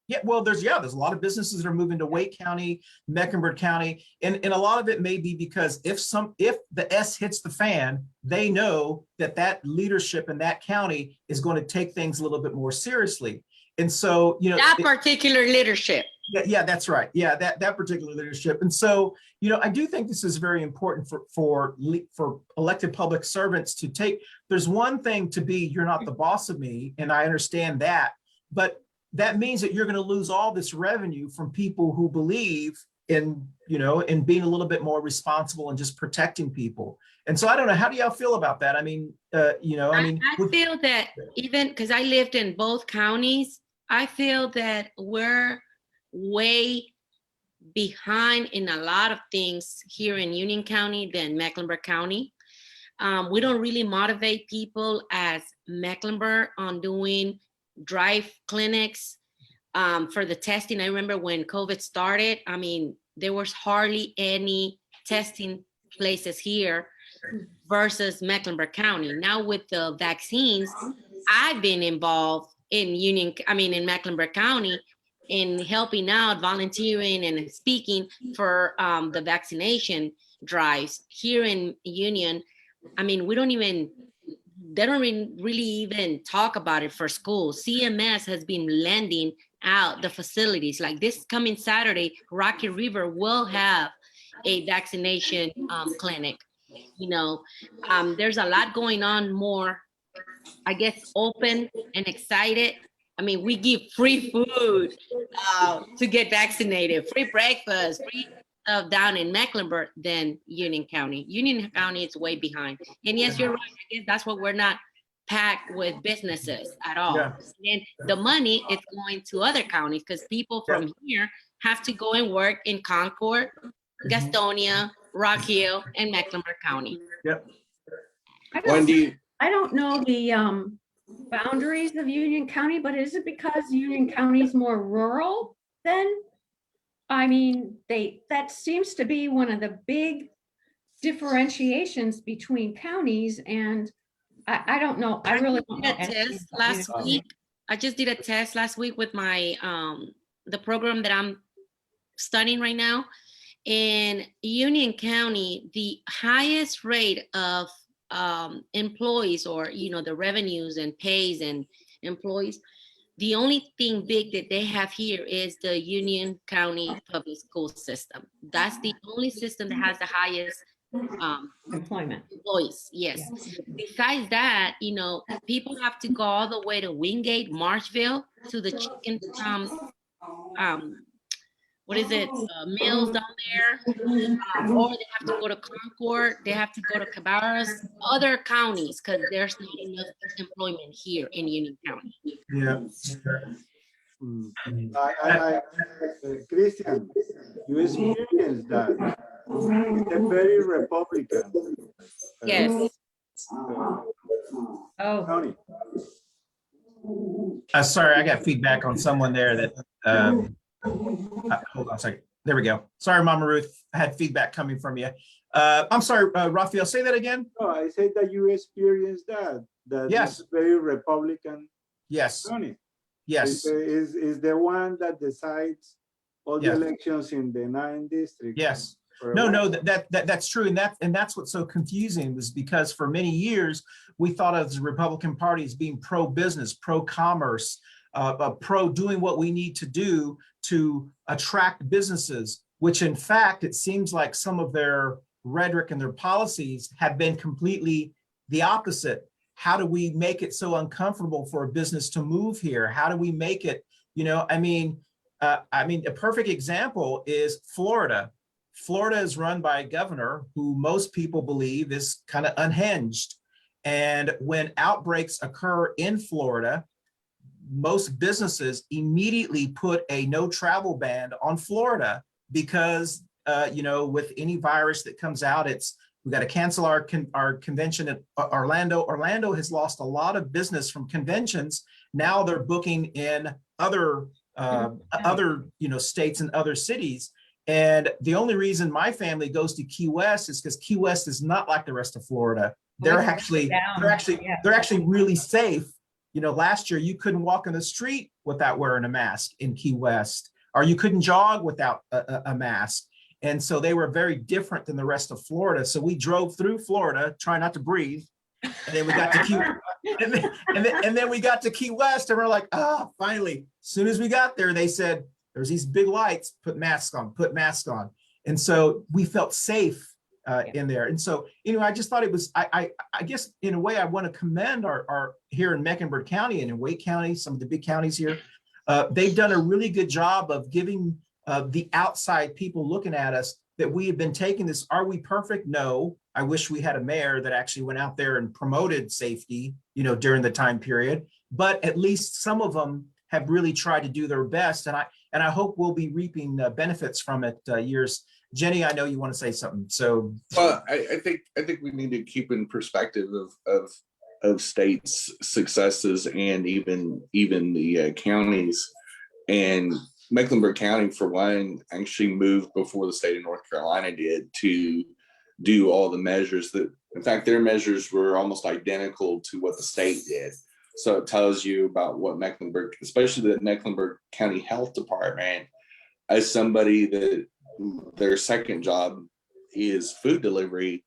Yeah, well, there's a lot of businesses that are moving to Wake County, Mecklenburg County, and a lot of it may be because if the S hits the fan, they know that leadership in that county is going to take things a little bit more seriously. And so, that particular leadership. Yeah, that's right. Yeah, that particular leadership. And so, I do think this is very important for elected public servants to take. There's one thing to be, you're not the boss of me, and I understand that, but that means that you're going to lose all this revenue from people who believe in being a little bit more responsible and just protecting people. And so I don't know, how do y'all feel about that? I mean, I feel that even because I lived in both counties, I feel that we're way behind in a lot of things here in Union County than Mecklenburg County. We don't really motivate people as Mecklenburg on doing drive clinics for the testing. I remember when COVID started, I mean, there was hardly any testing places here versus Mecklenburg County. Now with the vaccines, I've been involved in Mecklenburg County in helping out, volunteering and speaking for the vaccination drives here in Union. I mean, they don't really even talk about it for schools. CMS has been lending out the facilities. Like this coming Saturday, Rocky River will have a vaccination clinic. There's a lot going on more, I guess, open and excited. I mean, we give free food to get vaccinated, free breakfast, free stuff down in Mecklenburg than Union County. Union County is way behind. And yes, you're right. I guess that's what we're not packed with businesses at all. Yeah. And the money is going to other counties because people from here have to go and work in Concord, Gastonia, Rock Hill, and Mecklenburg County. Yep. I don't know the boundaries of Union County, but is it because Union County is more rural then? I mean, that seems to be one of the big differentiations between counties, and I don't know. I really don't know. I just did a test last week with my the program that I'm studying right now. In Union County, the highest rate of employees, or the revenues and pays and employees, the only thing big that they have here is the Union County public school system. That's the only system that has the highest employment employees. Yes. Besides that, people have to go all the way to Wingate, Marshville, to the chicken mills down there, or they have to go to Concord, they have to go to Cabarrus, other counties, because there's not enough employment here in Union County. Yeah. Christian, you experienced that. It's a very Republican. Yes. County. Sorry, I got feedback on someone there that, hold on a second. There we go. Sorry, Mama Ruth. I had feedback coming from you. I'm sorry, Rafael, say that again. No, I said that you experienced that. Yes. Very Republican. Yes. County. Yes. Is the one that decides all the elections in the 9 districts. Yes. No, that's true. And that's what's so confusing, was because for many years, we thought of the Republican Party as being pro-business, pro-commerce, pro doing what we need to do to attract businesses, which in fact, it seems like some of their rhetoric and their policies have been completely the opposite. How do we make it so uncomfortable for a business to move here? How do we make it, a perfect example is Florida. Florida is run by a governor who most people believe is kind of unhinged. And when outbreaks occur in Florida, most businesses immediately put a no travel ban on Florida because, with any virus that comes out, we got to cancel our convention at Orlando. Orlando has lost a lot of business from conventions. Now they're booking in other states and other cities. And the only reason my family goes to Key West is because Key West is not like the rest of Florida. They're actually really safe. Last year you couldn't walk in the street without wearing a mask in Key West, or you couldn't jog without a mask. And so they were very different than the rest of Florida. So we drove through Florida, trying not to breathe. And then we got to then we got to Key West, and we're like, finally. As soon as we got there, they said, there's these big lights, put masks on. And so we felt safe in there. And so, I just thought it was, I guess in a way I want to commend our here in Mecklenburg County and in Wake County, some of the big counties here. They've done a really good job of giving the outside people looking at us that we have been taking this. Are we perfect? No. I wish we had a mayor that actually went out there and promoted safety, during the time period. But at least some of them have really tried to do their best, and I hope we'll be reaping benefits from it years. Jenny, I know you want to say something. So, well, I think we need to keep in perspective of states' successes and even the counties. And Mecklenburg County, for one, actually moved before the state of North Carolina did to do all the measures that, in fact, their measures were almost identical to what the state did. So it tells you about what Mecklenburg, especially the Mecklenburg County Health Department, as somebody that their second job is food delivery.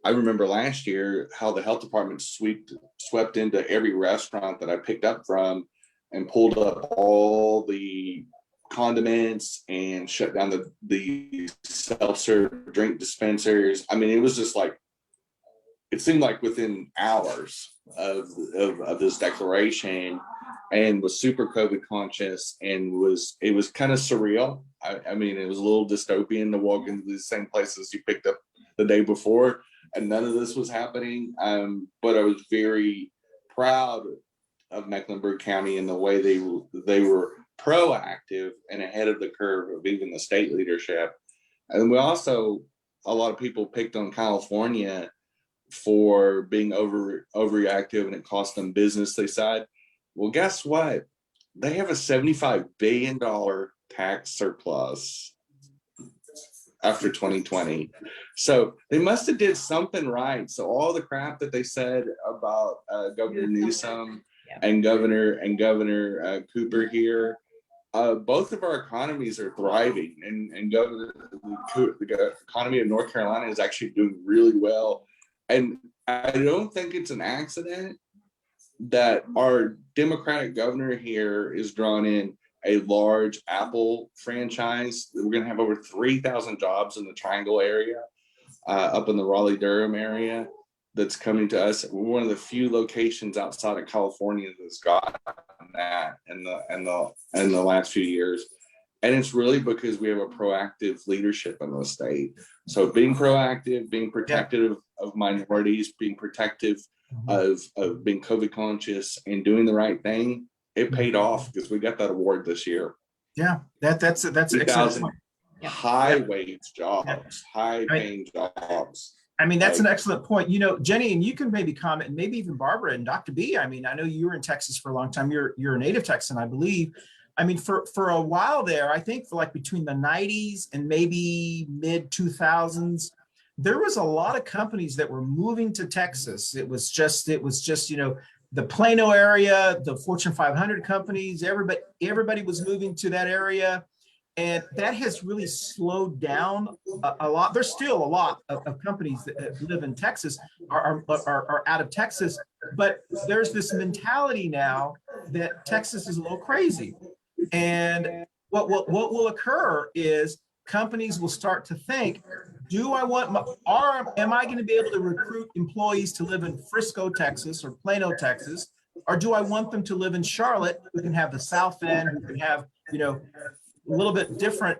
I remember last year how the health department swept into every restaurant that I picked up from and pulled up all the condiments and shut down the self-serve drink dispensers. I mean, it was just like, it seemed like within hours of this declaration, and was super COVID conscious, and it was kind of surreal. I mean, it was a little dystopian to walk into the same places you picked up the day before, and none of this was happening. But I was very proud of Mecklenburg County and the way they were proactive and ahead of the curve of even the state leadership. And we also, a lot of people picked on California for being overreactive, and it cost them business, they said. Well, guess what? They have a $75 billion tax surplus after 2020. So they must have did something right. So all the crap that they said about Governor Newsom and Governor Cooper here, both of our economies are thriving, and the economy of North Carolina is actually doing really well. And I don't think it's an accident that our Democratic governor here is drawn in a large Apple franchise. We're going to have over 3,000 jobs in the Triangle area, up in the Raleigh-Durham area, that's coming to us. We're one of the few locations outside of California that's gotten that in the last few years. And it's really because we have a proactive leadership in the state. So being proactive, being protective of minorities, being protective of being COVID conscious and doing the right thing, it paid off because we got that award this year. Yeah, that's excellent. High wage jobs, high paying jobs. I mean, that's an excellent point. Jenny, and you can maybe comment, and maybe even Barbara and Dr. B. I mean, I know you were in Texas for a long time. You're a native Texan, I believe. I mean, for a while there, I think for like between the 90s and maybe mid 2000s, there was a lot of companies that were moving to Texas. It was just, the Plano area, the Fortune 500 companies, everybody was moving to that area. And that has really slowed down a lot. There's still a lot of companies that live in Texas are out of Texas, but there's this mentality now that Texas is a little crazy. And what will occur is companies will start to think, am I going to be able to recruit employees to live in Frisco, Texas, or Plano, Texas? Or do I want them to live in Charlotte, who can have the South End, who can have, a little bit different,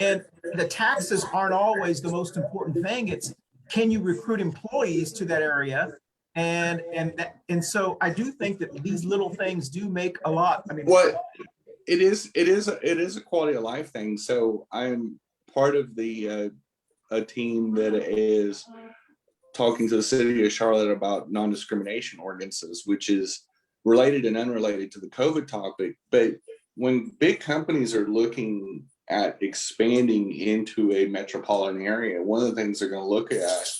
and the taxes aren't always the most important thing. It's, can you recruit employees to that area? And so I do think that these little things do make a lot. I mean, it is a quality of life thing. So I'm part of a team that is talking to the city of Charlotte about non-discrimination ordinances, which is related and unrelated to the COVID topic. But when big companies are looking at expanding into a metropolitan area, one of the things they're going to look at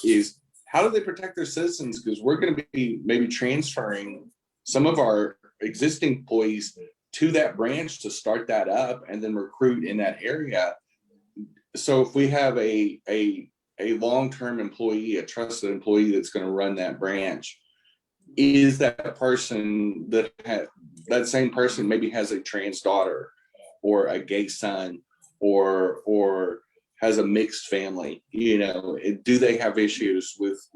is how do they protect their citizens? Because we're going to be maybe transferring some of our existing employees to that branch to start that up and then recruit in that area. So if we have a long-term employee, a trusted employee that's going to run that branch, is that person that same person maybe has a trans daughter or a gay son or has a mixed family, do they have issues with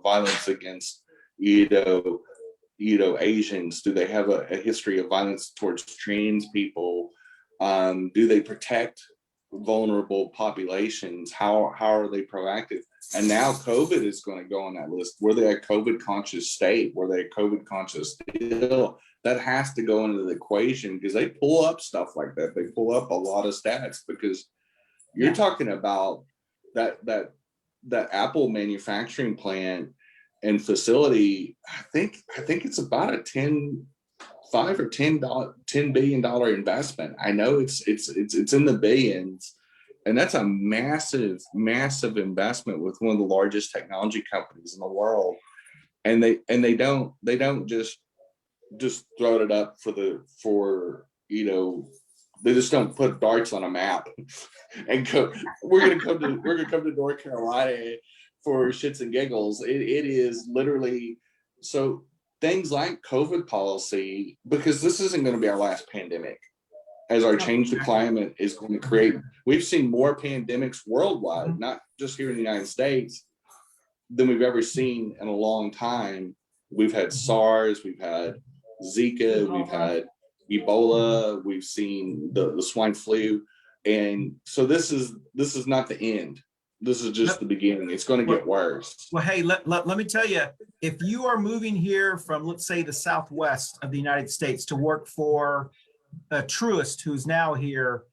violence against, Asians? Do they have a history of violence towards trans people? Do they protect vulnerable populations? How are they proactive? And now COVID is going to go on that list. Were they a COVID conscious state? Were they a COVID conscious still? That has to go into the equation because they pull up stuff like that. They pull up a lot of stats because you're talking about that Apple manufacturing plant and facility. I think it's about a $10 billion investment. I know it's in the billions, and that's a massive investment with one of the largest technology companies in the world. And they don't just throw it up they just don't put darts on a map and go, we're gonna come to North Carolina for shits and giggles. It is literally so. Things like COVID policy, because this isn't going to be our last pandemic, as our change the climate is going to create. We've seen more pandemics worldwide, not just here in the United States, than we've ever seen in a long time. We've had SARS, we've had Zika, we've had Ebola, we've seen the swine flu. And so this is not the end. This is just the beginning. It's going to get worse. Well, hey, let me tell you, if you are moving here from, let's say, the Southwest of the United States to work for Truist, who's now here,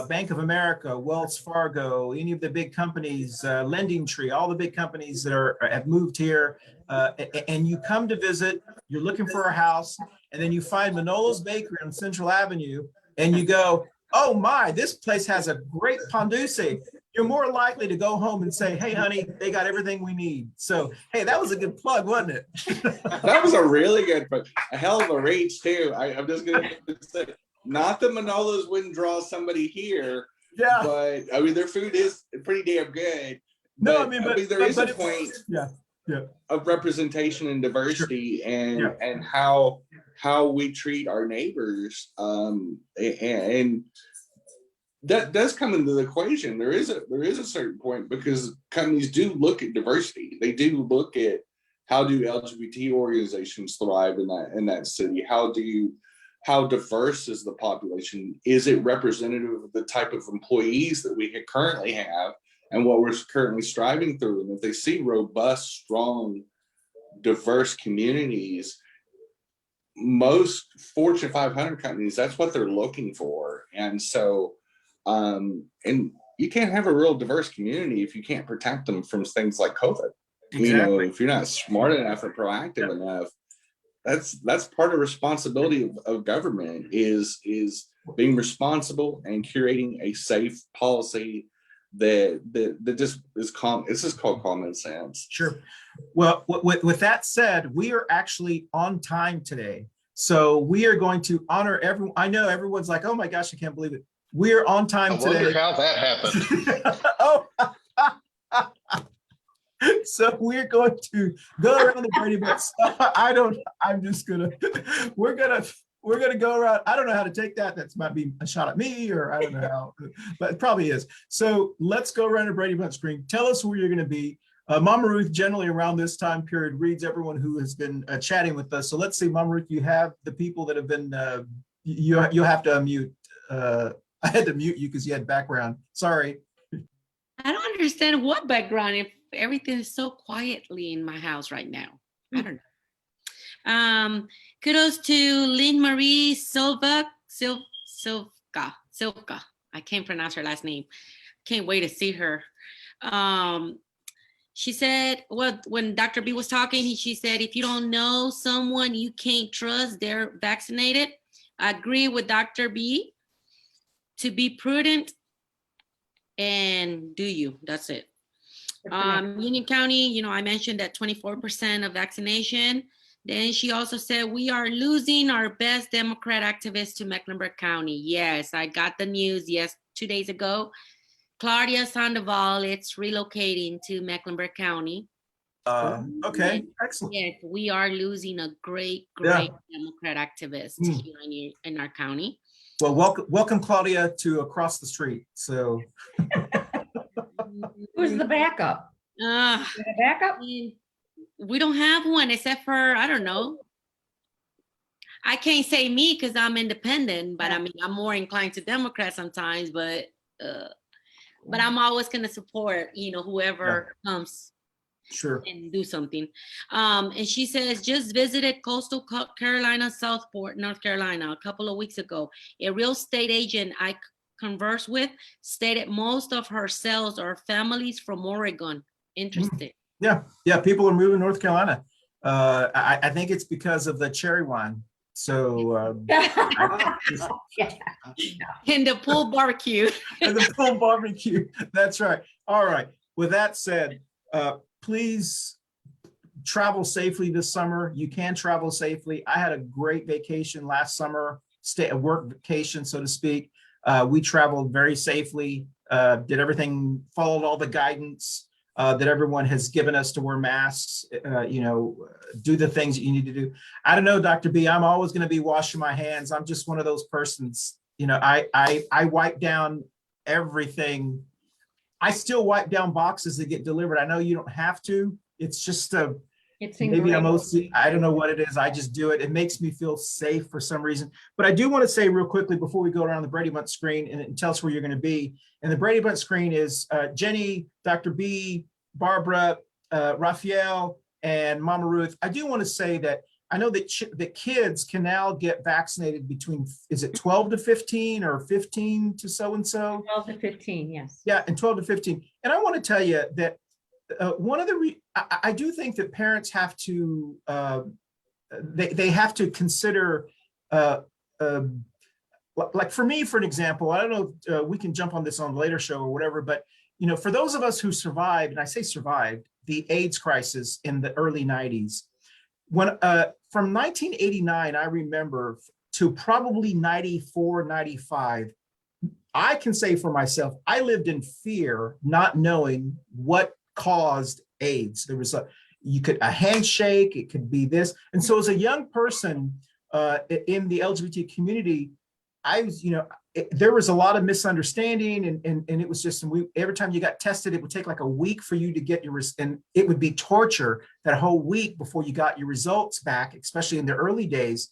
Bank of America, Wells Fargo, any of the big companies, Lending Tree, all the big companies that have moved here, and you come to visit, you're looking for a house, and then you find Manolo's Bakery on Central Avenue, and you go, oh my, this place has a great panduce. You're more likely to go home and say, hey, honey, they got everything we need. So, hey, that was a good plug, wasn't it? That was a really good plug. A hell of a reach, too. I'm just going to say, not that Manolo's wouldn't draw somebody here, but I mean, their food is pretty damn good. No, but there is a point of representation and diversity and how we treat our neighbors. And that does come into the equation. There is a certain point because companies do look at diversity. They do look at how do LGBT organizations thrive in that city. How diverse is the population? Is it representative of the type of employees that we currently have and what we're currently striving through? And if they see robust, strong, diverse communities, most Fortune 500 companies, that's what they're looking for. And so and you can't have a real diverse community if you can't protect them from things like COVID. Exactly. If you're not smart enough or proactive enough, that's part of responsibility of government is being responsible and curating a safe policy that just is this is called common sense. Sure. Well, with that said, we are actually on time today. So we are going to honor everyone. I know everyone's like, oh my gosh, I can't believe it. We're on time today. I wonder how that happened. So we're going to go around the Brady Bunch. We're gonna go around. I don't know how to take that. That might be a shot at me, or I don't know how, but it probably is. So let's go around the Brady Bunch screen. Tell us where you're gonna be. Mama Ruth generally around this time period reads everyone who has been chatting with us. So let's see, Mama Ruth, you have the people that have been, you'll have to unmute. I had to mute you because you had background. Sorry. I don't understand what background if everything is so quietly in my house right now. I don't know. Kudos to Lynn Marie Silva. I can't pronounce her last name. Can't wait to see her. She said, well, when Dr. B was talking, she said, if you don't know someone you can't trust, they're vaccinated. I agree with Dr. B. To be prudent and do you. That's it. Union County, I mentioned that 24% of vaccination. Then she also said, we are losing our best Democrat activists to Mecklenburg County. Yes, I got the news 2 days ago. Claudia Sandoval, it's relocating to Mecklenburg County. Okay, excellent. Yes, we are losing a great Democrat activist here in our county. Well, welcome Claudia to across the street. So who's the backup? The backup? We don't have one except for, I don't know. I can't say me because I'm independent, but Yeah. I mean, I'm more inclined to Democrat sometimes, but I'm always going to support, whoever comes Sure. and do something. And she says, just visited coastal Carolina, Southport, North Carolina, a couple of weeks ago. A real estate agent I conversed with stated most of her sales are families from Oregon. Interesting. Yeah, people are moving to North Carolina. I think it's because of the cherry wine. So Yeah. And the pool barbecue. and the full barbecue. That's right. All right. With that said, please travel safely this summer. You can travel safely. I had a great vacation last summer, a work vacation, so to speak. We traveled very safely, did everything, followed all the guidance that everyone has given us to wear masks, do the things that you need to do. I don't know, Dr. B, I'm always going to be washing my hands. I'm just one of those persons, I wipe down everything. I still wipe down boxes that get delivered. I know you don't have to. It's just It's maybe I'm ingrained. I don't know what it is. I just do it. It makes me feel safe for some reason. But I do want to say real quickly before we go around the Brady Bunch screen and tell us where you're going to be. And the Brady Bunch screen is Jenny, Dr. B, Barbara, Rafael, and Mama Ruth. I do want to say that I know that that kids can now get vaccinated between, is it 12 to 15 or 15 to so-and-so? 12 to 15, yes. Yeah, and 12 to 15. And I want to tell you that one of the, I do think that parents have to, they have to consider, like for me, for an example, I don't know, we can jump on this on a later show or whatever, but for those of us who survived, and I say survived, the AIDS crisis in the early 90s, when from 1989, I remember, to probably 94, 95, I can say for myself, I lived in fear, not knowing what caused AIDS. There was a handshake, it could be this. And so as a young person in the LGBT community, I was, there was a lot of misunderstanding and it was just, every time you got tested, it would take like a week for you to get your, and it would be torture that whole week before you got your results back, especially in the early days.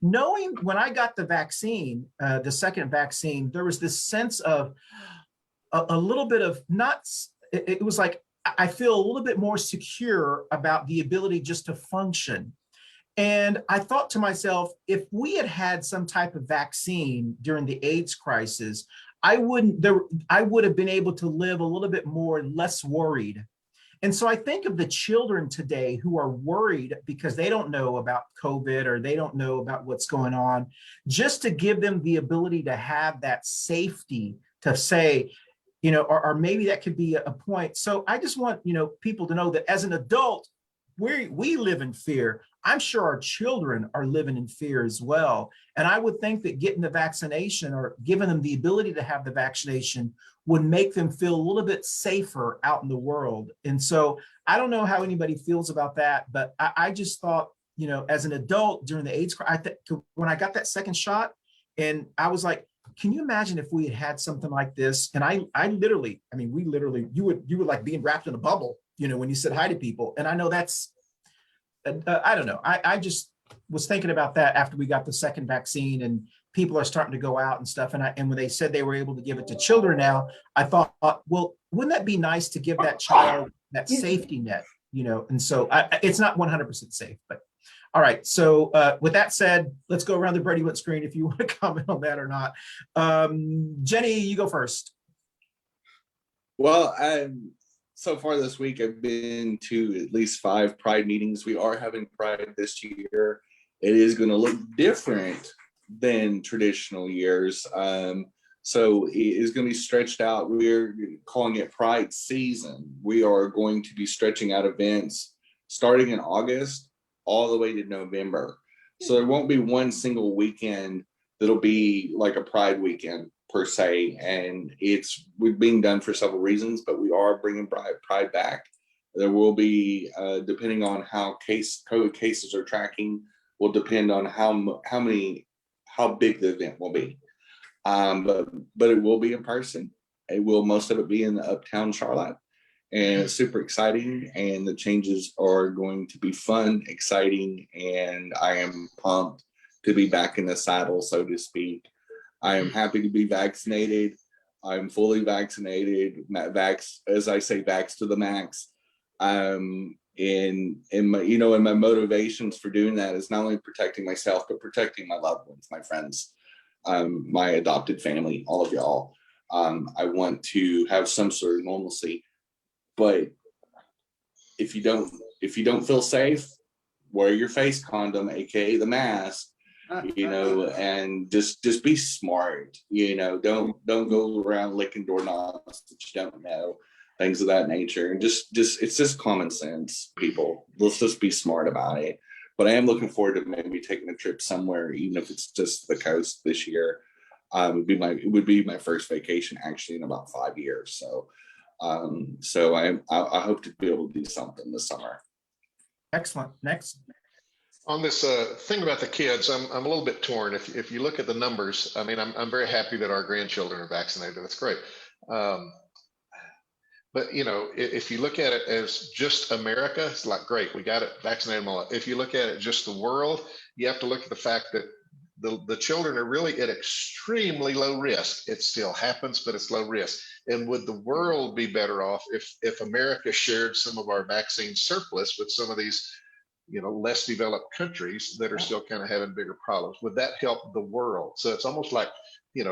Knowing when I got the vaccine, the second vaccine, there was this sense of a little bit of it was like, I feel a little bit more secure about the ability just to function. And I thought to myself, if we had had some type of vaccine during the AIDS crisis, I would have been able to live a little bit more, less worried. And so I think of the children today who are worried because they don't know about COVID or they don't know about what's going on, just to give them the ability to have that safety to say, or maybe that could be a point. So I just want, people to know that as an adult, we live in fear. I'm sure our children are living in fear as well. And I would think that getting the vaccination or giving them the ability to have the vaccination would make them feel a little bit safer out in the world. And so I don't know how anybody feels about that, but I just thought, as an adult during the AIDS crisis, when I got that second shot, and I was like, can you imagine if we had had something like this? And we literally, you would like being wrapped in a bubble, when you said hi to people. And I know that's, I don't know. I just was thinking about that after we got the second vaccine and people are starting to go out and stuff. And when they said they were able to give it to children now, I thought, well, wouldn't that be nice to give that child that safety net, And so it's not 100% safe, but all right. So with that said, let's go around the Brady Bunch screen if you want to comment on that or not. Jenny, you go first. Well, so far this week, I've been to at least 5 Pride meetings. We are having Pride this year. It is going to look different than traditional years. So it is going to be stretched out. We're calling it Pride season. We are going to be stretching out events starting in August all the way to November. So there won't be one single weekend that'll be like a Pride weekend per se. And we've been done for several reasons, but we are bringing Pride back. There will be, depending on how COVID cases are tracking, will depend on how big the event will be. But it will be in person. Most of it be in Uptown Charlotte. and it's super exciting, and the changes are going to be fun, exciting, and I am pumped to be back in the saddle, so to speak. I am happy to be vaccinated. I'm fully vaccinated, as I say, vax to the max. And my motivations for doing that is not only protecting myself, but protecting my loved ones, my friends, my adopted family, all of y'all. I want to have some sort of normalcy, but if you don't feel safe, wear your face condom, aka the mask, and just be smart. Don't go around licking doorknobs that you don't know, things of that nature. And just it's just common sense, people. Let's just be smart about it. But I am looking forward to maybe taking a trip somewhere, even if it's just the coast this year. It would be my first vacation actually in about 5 years. So I hope to be able to do something this summer. Excellent. Next. On this thing about the kids, I'm a little bit torn. If you look at the numbers, I mean, I'm very happy that our grandchildren are vaccinated. That's great. But if you look at it as just America, it's like, great, we got it, vaccinated them all. If you look at it just the world, you have to look at the fact that the children are really at extremely low risk. It still happens, but it's low risk. And would the world be better off if America shared some of our vaccine surplus with some of these less developed countries that are still kind of having bigger problems? Would that help the world? So it's almost like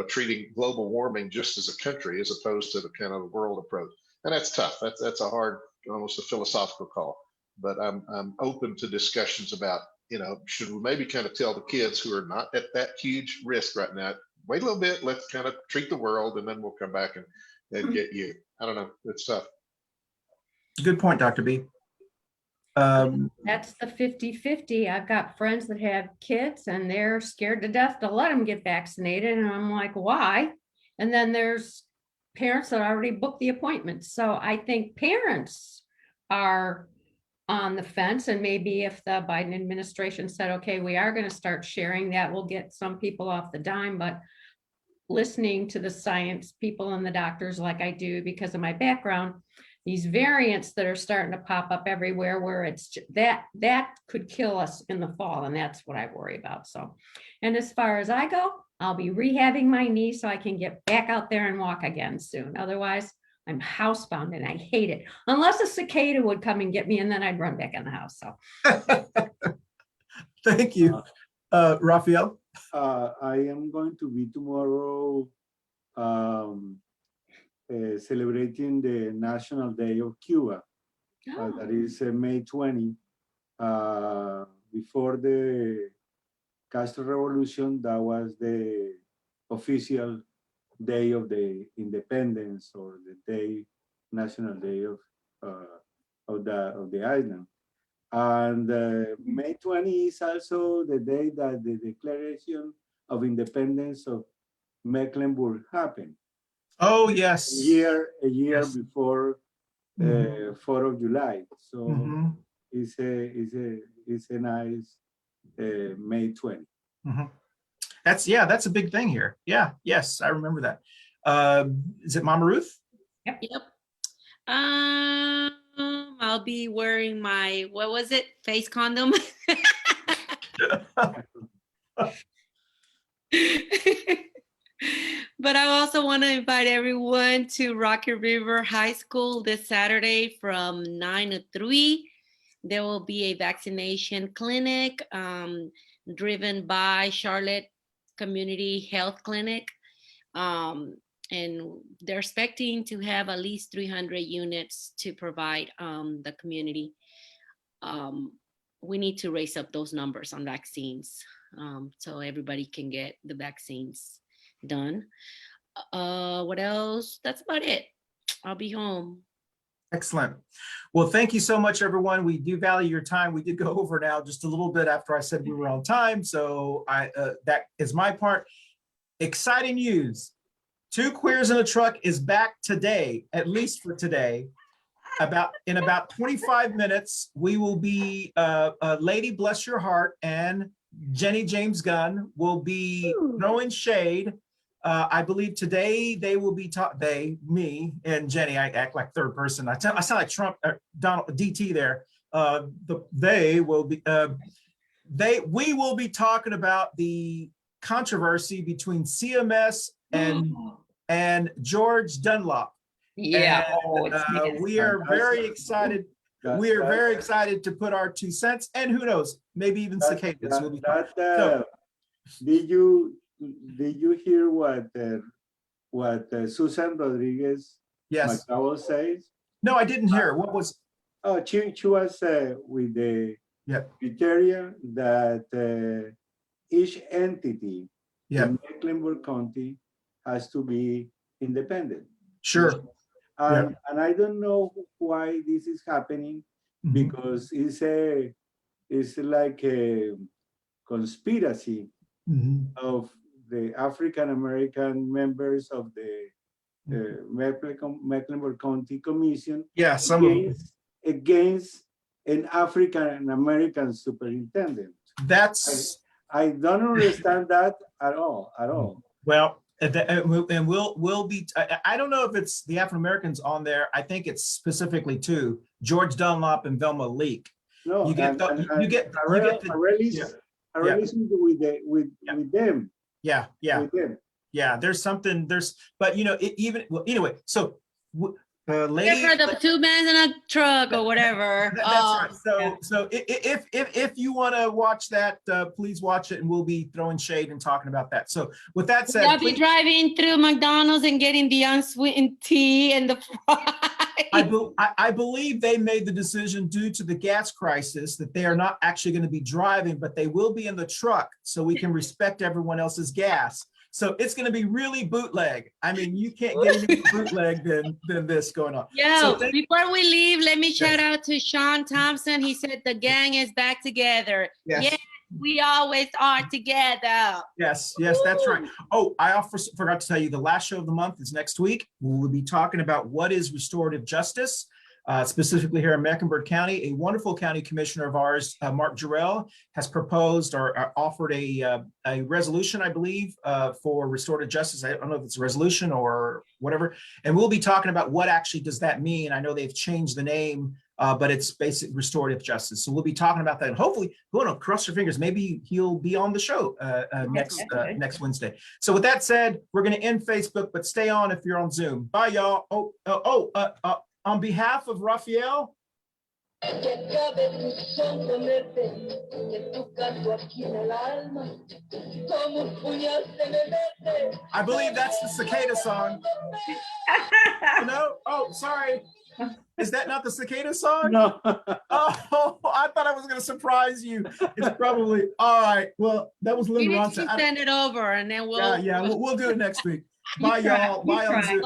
treating global warming just as a country as opposed to the kind of world approach. And that's tough. That's a hard, almost a philosophical call. But I'm open to discussions about, should we maybe kind of tell the kids who are not at that huge risk right now, wait a little bit, let's kind of treat the world, and then we'll come back and get you. I don't know. It's tough. Good point, Dr. B. That's the 50-50. I've got friends that have kids and they're scared to death to let them get vaccinated. And I'm like, why? And then there's parents that already booked the appointments. So I think parents are on the fence, and maybe if the Biden administration said, okay, we are going to start sharing, that will get some people off the dime. But listening to the science people and the doctors like I do because of my background, these variants that are starting to pop up everywhere, where it's that could kill us in the fall, and that's what I worry about. So, and as far as I go, I'll be rehabbing my knee so I can get back out there and walk again soon. Otherwise, I'm housebound and I hate it. Unless a cicada would come and get me, and then I'd run back in the house. So, thank you, Rafael. I am going to be tomorrow celebrating the National Day of Cuba. That is May 20. Before the Castro Revolution, that was the official day of the independence, or the national day of the island. And May 20 is also the day that the Declaration of Independence of Mecklenburg happened. Oh, yes. A year Yes. before 4th of July. So it's a nice May 20. That's a big thing here. Yeah, yes, I remember that. Is it Mama Ruth? Yep. I'll be wearing my, what was it? Face condom. But I also want to invite everyone to Rocky River High School this Saturday from 9 to 3. There will be a vaccination clinic driven by Charlotte Community Health Clinic. And they're expecting to have at least 300 units to provide the community. We need to raise up those numbers on vaccines so everybody can get the vaccines done. What else? That's about it. I'll be home. Excellent. Well, thank you so much, everyone. We do value your time. We did go over now just a little bit after I said we were on time. So that is my part. Exciting news. Two Queers in a Truck is back today, at least for today. In about 25 minutes, we will be, Lady Bless Your Heart and Jenny-Jaymes Gunn will be throwing shade I believe today they will be me and Jenny, I act like third person. I sound like Trump, Donald, DT there. We will be talking about the controversy between CMS and George Dunlop. Yeah. And, we are very excited. We are very excited to put our 2 cents, and who knows, maybe even cicadas will be fun. Did you hear what Susan Rodriguez Yes. Macabo says? No, I didn't hear. What was? Oh, she was with the criteria that each entity in Mecklenburg County has to be independent. Sure. And I don't know why this is happening, because it's like a conspiracy of the African American members of the Mecklenburg County Commission against an African American superintendent. I don't understand that at all. Well, and we'll be. I don't know if it's the African Americans on there. I think it's specifically to George Dunlop and Velma Leak. No, you get a release with them. Yeah. With them. Yeah, there's something. But anyway. So. Lady, for the 2 men in a truck or whatever. That's right. So if you want to watch that, please watch it, and we'll be throwing shade and talking about that. So with that said, I'll be driving through McDonald's and getting the unsweetened tea and the fries. I believe they made the decision due to the gas crisis that they are not actually going to be driving, but they will be in the truck, so we can respect everyone else's gas. So it's going to be really bootleg. I mean, you can't get any bootleg than this going on. Before we leave, let me shout out to Sean Thompson. He said the gang is back together. Yes, we always are together. Yes, that's right. Oh, I also forgot to tell you, the last show of the month is next week. We will be talking about what is restorative justice. Specifically here in Mecklenburg County, a wonderful county commissioner of ours, Mark Jarrell, has proposed or offered a resolution, I believe, for restorative justice. I don't know if it's a resolution or whatever. And we'll be talking about what actually does that mean. I know they've changed the name, but it's basic restorative justice. So we'll be talking about that. And hopefully, cross your fingers, maybe he'll be on the show next Wednesday. So with that said, we're going to end Facebook, but stay on if you're on Zoom. Bye, y'all. On behalf of Rafael, I believe that's the cicada song. No? Oh, sorry. Is that not the cicada song? No. Oh, I thought I was going to surprise you. It's probably, all right. Well, that was Lynn Ronson. Send it over and then we'll we'll do it next week. Bye, y'all. Bye. Bye.